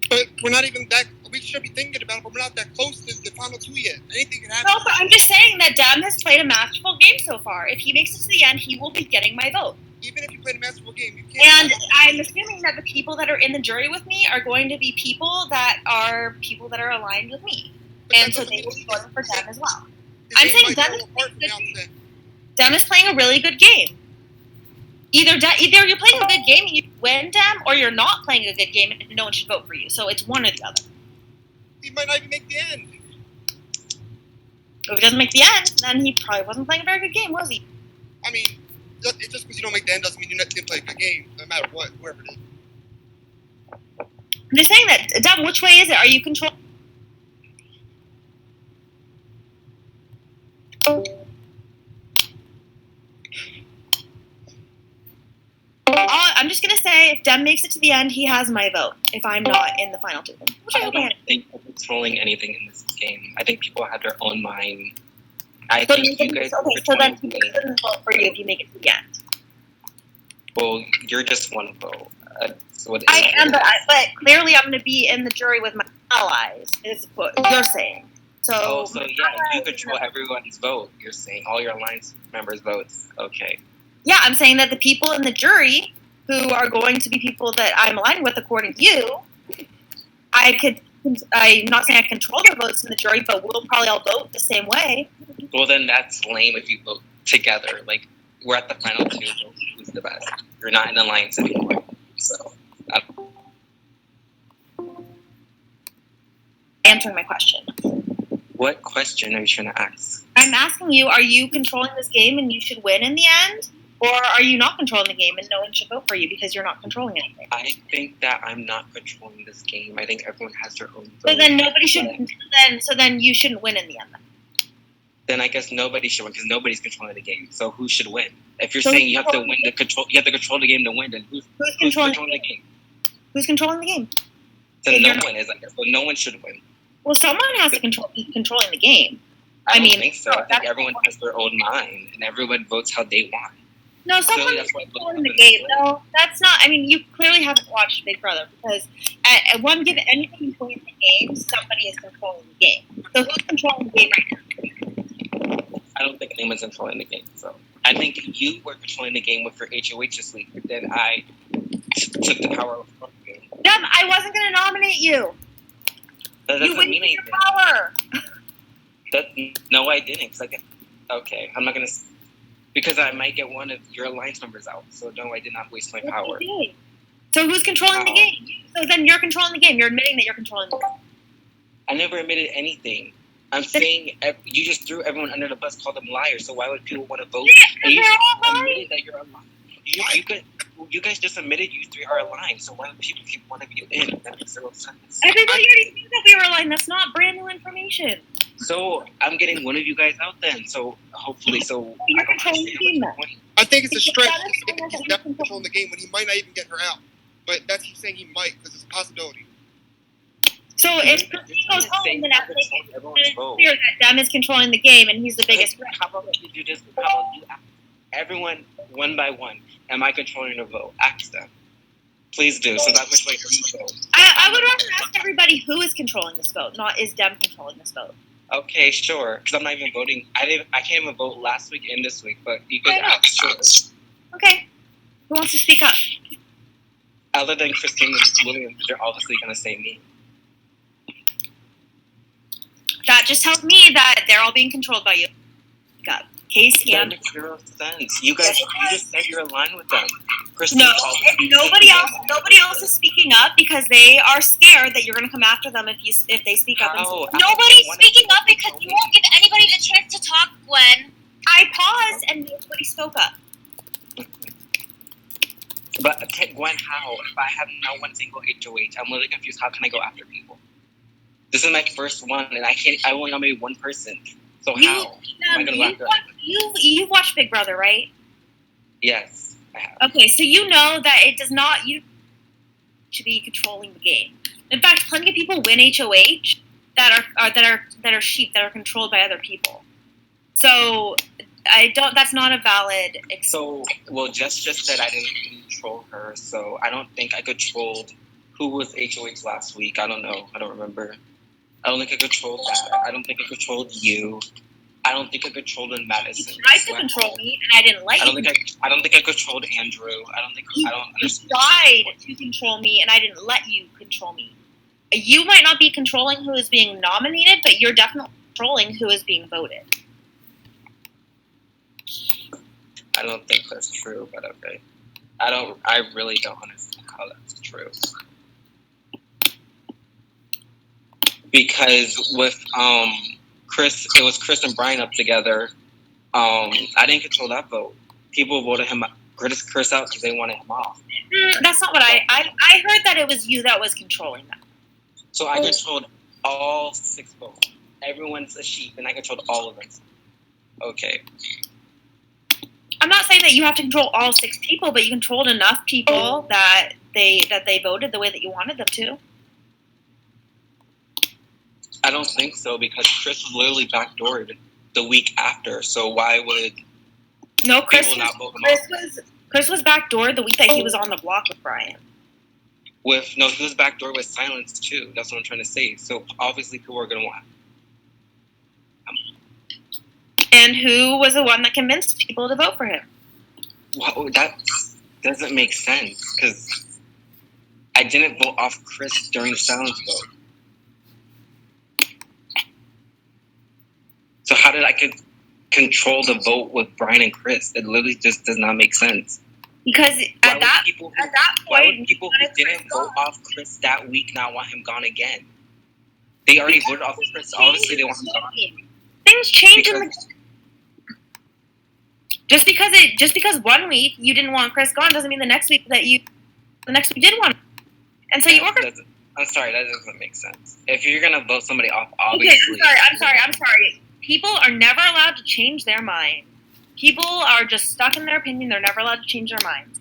But we're not even that. We should be thinking about it, but we're not that close to the final two yet. Anything can happen. No, but I'm just saying that Dem has played a masterful game so far. If he makes it to the end, he will be getting my vote. Even if you played a masterful game, you can't. And I'm assuming that the people that are in the jury with me are going to be people that are aligned with me. And so they will be voting for Dem as well. I'm saying Dem is playing a really good game. Either you're playing a good game and you win, Dem, or you're not playing a good game and no one should vote for you. So it's one or the other. He might not even make the end. If he doesn't make the end, then he probably wasn't playing a very good game, was he? I mean, just because you don't make the end doesn't mean you didn't play a good game, no matter what, whoever it is. I'm just saying that, Dem, which way is it? Are you controlling? I'm just going to say, if Dem makes it to the end, he has my vote. If I'm not in the final two. I don't think I'm controlling anything in this game. I think people have their own mind. I think you guys... Okay, so then he doesn't vote for you if you make it to the end. Well, you're just one vote. I am, but clearly I'm going to be in the jury with my allies, is what you're saying. So yeah, you control everyone's vote. You're saying all your alliance members' votes. Okay. Yeah, I'm saying that the people in the jury who are going to be people that I'm aligned with, according to you, I'm not saying I control their votes in the jury, but we'll probably all vote the same way. Well, then that's lame if you vote together. Like, we're at the final two, who's the best? You're not in alliance anymore. So, answering my question. What question are you trying to ask? I'm asking you, are you controlling this game and you should win in the end? Or are you not controlling the game and no one should vote for you because you're not controlling anything? I think that I'm not controlling this game. I think everyone has their own vote. So then nobody should. So then you shouldn't win in the end. Then I guess nobody should win because nobody's controlling the game. So who should win? If you're saying you have to win you have to control the game to win, then who's controlling the game? Who's controlling the game? Then no one is, I guess. Well, no one should win. Well, someone has to be controlling the game. I don't think so. I think everyone has their own mind, and everyone votes how they want. No, someone is controlling the game. No, that's not. I mean, you clearly haven't watched Big Brother because at one given anything point in the game, somebody is controlling the game. So who's controlling the game right now? I don't think anyone's controlling the game. So I think you were controlling the game with your HOH this week, but then I took the power from you. Dem, I wasn't going to nominate you. That doesn't mean anything. Power. No, I didn't. Okay, I'm not gonna. Because I might get one of your alliance members out. So no, I did not waste my power. So who's controlling the game? So then you're controlling the game. You're admitting that you're controlling the game. I never admitted anything. I'm saying you just threw everyone under the bus, called them liars. So why would people want to vote? And you admitted that you're a liar. You guys just admitted you three are aligned. So why would people keep one of you in? That makes zero sense. Everybody already knew that we were aligned. That's not brand new information. So I'm getting one of you guys out then. So hopefully, you're controlling the game then. I think it's a stretch to say he's definitely controlling the game when he might not even get her out. But that's he's saying he might because it's a possibility. So if Christine goes home, then it's clear that Dem is controlling the game and he's the biggest threat. How about you do this? How about you ask everyone one by one? Am I controlling the vote? Ask them. Please do. So that much later you vote. I would rather ask everybody who is controlling this vote, not is Dem controlling this vote. Okay, sure. Because I'm not even voting. I can't even vote last week and this week, but you can ask. Sure. Okay. Who wants to speak up? Other than Christine and William, they're obviously going to say me. that just tells me that they're all being controlled by you. Got case That scanned. makes zero sense. You guys, you just said you're aligned with them. Kristen, No, and nobody else is speaking up because they are scared that you're going to come after them if they speak up. Nobody's speaking up because you won't give anybody the chance to talk, Gwen. I paused and nobody spoke up. But Gwen, how? If I have no one single HOH, I'm literally confused. How can I go after people? This is my first one, and I only know maybe one person. So how am I going to go after them? You've watched Big Brother, right? Yes, I have. Okay, so you know that it does not you to be controlling the game. In fact, plenty of people win HOH that are sheep that are controlled by other people. So that's not a valid excuse. So, well, Jess just said I didn't control her, so I don't think I controlled who was HOH last week. I don't know. I don't remember. I don't think I controlled that. I don't think I controlled you. I don't think I controlled Madison. You tried to control me, and I didn't let you. I don't think I controlled Andrew. You tried to control me, and I didn't let you control me. You might not be controlling who is being nominated, but you're definitely controlling who is being voted. I don't think that's true, but okay. I really don't understand how that's true. Because with Chris, it was Chris and Brian up together. I didn't control that vote. People voted Chris out because they wanted him off. That's not what I heard that it was you that was controlling that. So I controlled all 6 votes. Everyone's a sheep, and I controlled all of them. Okay. I'm not saying that you have to control all 6 people, but you controlled enough people that they voted the way that you wanted them to. I don't think so, because Chris was literally backdoored the week after. So why would Chris people not vote him off? Chris was backdoored the week that he was on the block with Brian. He was backdoored with silence too. That's what I'm trying to say. So obviously people are going to want him. And who was the one that convinced people to vote for him? Well, that doesn't make sense, because I didn't vote off Chris during the silence vote. So how did I control the vote with Brian and Chris? It literally just does not make sense. Because at that why would people who didn't vote off Chris that week not want him gone again? They already voted off Chris. Obviously, they want him gone. Things change in the just because 1 week you didn't want Chris gone doesn't mean the next week you did want him. And so you orchestrated. I'm sorry, that doesn't make sense. If you're gonna vote somebody off, obviously. Okay, I'm sorry. People are never allowed to change their mind. People are just stuck in their opinion. They're never allowed to change their minds.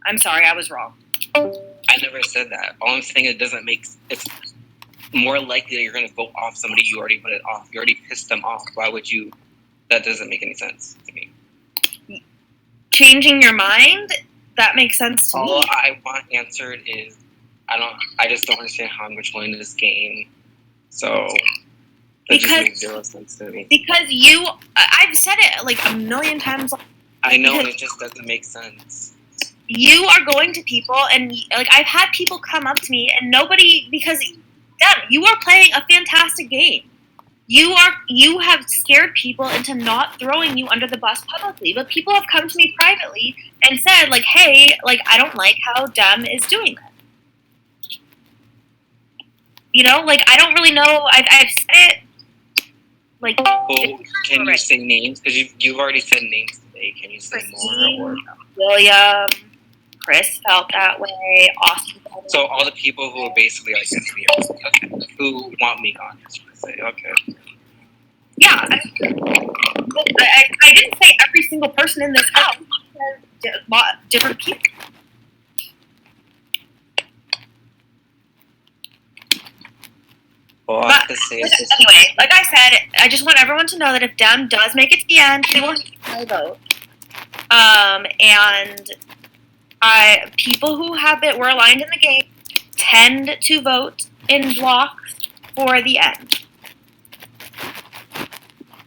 I'm sorry, I was wrong. I never said that. All I'm saying it's more likely that you're gonna vote off somebody you already voted off. You already pissed them off. Why would you? That doesn't make any sense to me. Changing your mind? That makes sense to me. All I want answered is I just don't understand how I'm controlling this game. So that just makes zero sense to me. Because I've said it like a million times. I know, and it just doesn't make sense. You are going to people, and like I've had people come up to me, and because you are playing a fantastic game. You have scared people into not throwing you under the bus publicly, but people have come to me privately and said, like, hey, like, I don't like how Dem is doing this. You know, like, I don't really know. I've said it, like... Can you say names? Because you've already said names today. Can you say more? Or... William, Chris felt that way, Austin felt that So all the people who are basically like who want me gone, okay. Yeah, I didn't say every single person in this house says different people. Well, I have to say anyway, like I said, I just want everyone to know that if Dem does make it to the end, he will have no vote. And people who were aligned in the game tend to vote in blocks for the end.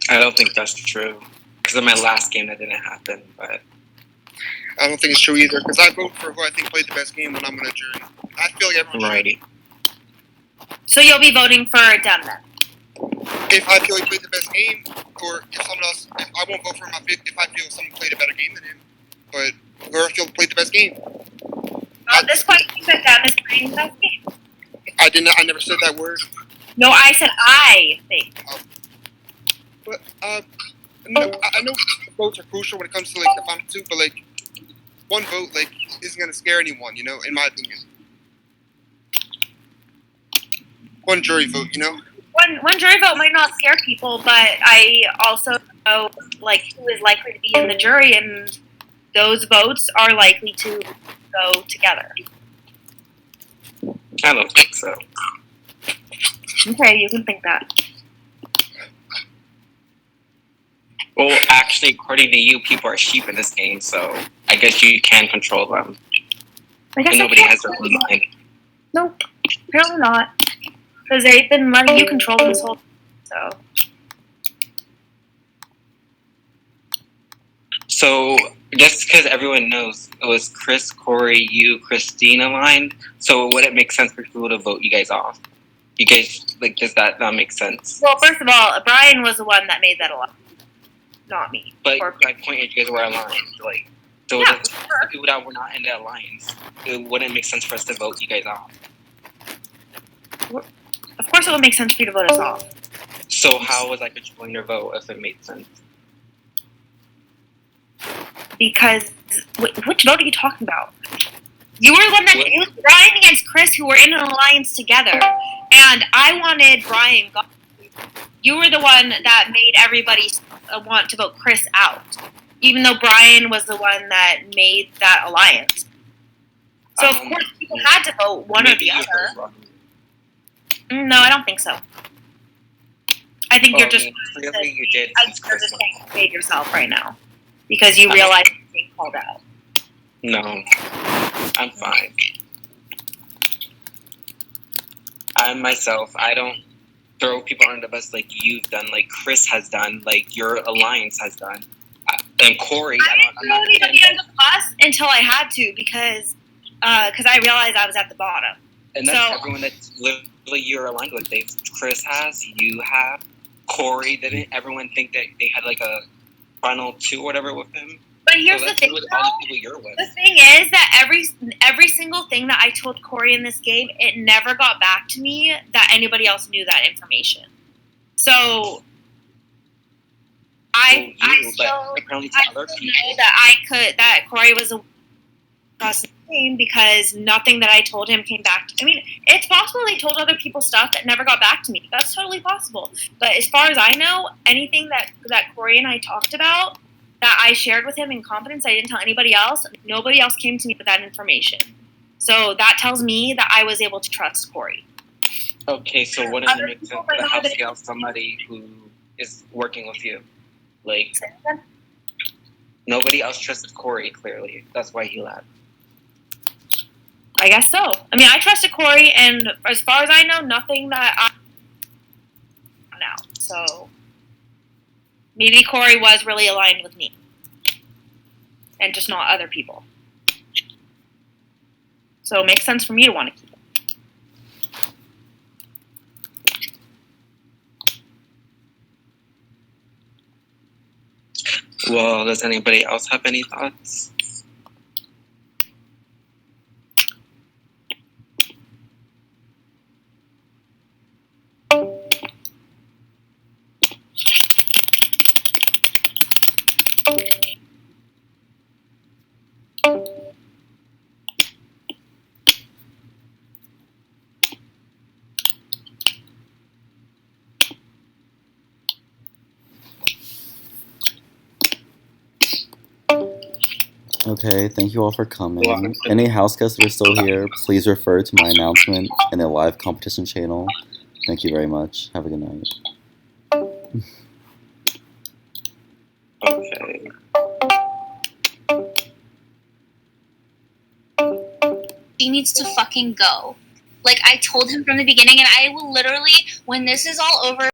I don't think that's true. Because in my last game that didn't happen, but... I don't think it's true either, because I vote for who I think played the best game when I'm in a jury. I feel like everyone's righty. So you'll be voting for Dem then? if I feel he played the best game, or if someone else, I won't vote for him if I feel someone played a better game than him, but whoever feels played the best game. This question said Dem is playing the best game. I never said that word. No, I said I think. But no, I know votes are crucial when it comes to like the final two, but like one vote like isn't gonna scare anyone, you know, in my opinion. One jury vote, you know. One jury vote might not scare people, but I also know like who is likely to be in the jury, and those votes are likely to go together. I don't think so. Okay, you can think that. Well, actually, according to you, people are sheep in this game, so I guess you can control them. I guess And nobody has their own mind. Nope, apparently not. Because they've been letting you control them this whole time, So, just because everyone knows it was Chris, Corey, you, Christine aligned, so would it make sense for people to vote you guys off? You guys, like, does that not make sense? Well, first of all, Brian was the one that made that aligned, not me. But my point is, you guys were aligned. Like, so Yeah, the people that were not in the alliance, it wouldn't make sense for us to vote you guys off. Of course, it would make sense for you to vote us off. So how was I controlling your vote if it made sense? Because which vote are you talking about? You were the one that it was Brian against Chris, who were in an alliance together, and I wanted Brian gone. You were the one that made everybody want to vote Chris out, even though Brian was the one that made that alliance. So of course people had to vote one or the other. No, I don't think so. I think you're just clearly you did. you're just saying save yourself right now because you realize you're being called out. No, I'm fine. I myself, I don't throw people under the bus like you've done, like Chris has done, like your alliance has done, and Corey. I didn't throw anybody under the bus until I had to because I realized I was at the bottom. And that's everyone that's literally you're aligned with. Chris has, you have, Corey didn't. Everyone think that they had like a final two or whatever with him. But here's the thing, with all the people you're with. The thing is that every single thing that I told Corey in this game, it never got back to me that anybody else knew that information. So I still know that Corey was across the game because nothing that I told him came back to me. I mean, it's possible they told other people stuff that never got back to me. That's totally possible. But as far as I know, anything that Corey and I talked about that I shared with him in confidence, I didn't tell anybody else. Nobody else came to me with that information. So that tells me that I was able to trust Corey. Okay, so wouldn't it make sense to house scout somebody who is working with you? Like, nobody else trusted Corey, clearly. That's why he left. I guess so. I mean, I trusted Corey, and as far as I know, nothing that I now. So maybe Corey was really aligned with me, and just not other people. So it makes sense for me to want to keep it. Well, does anybody else have any thoughts? Okay, thank you all for coming. Any house guests that are still here, please refer to my announcement in the live competition channel. Thank you very much. Have a good night. Okay. He needs to fucking go. Like, I told him from the beginning, and I will literally, when this is all over,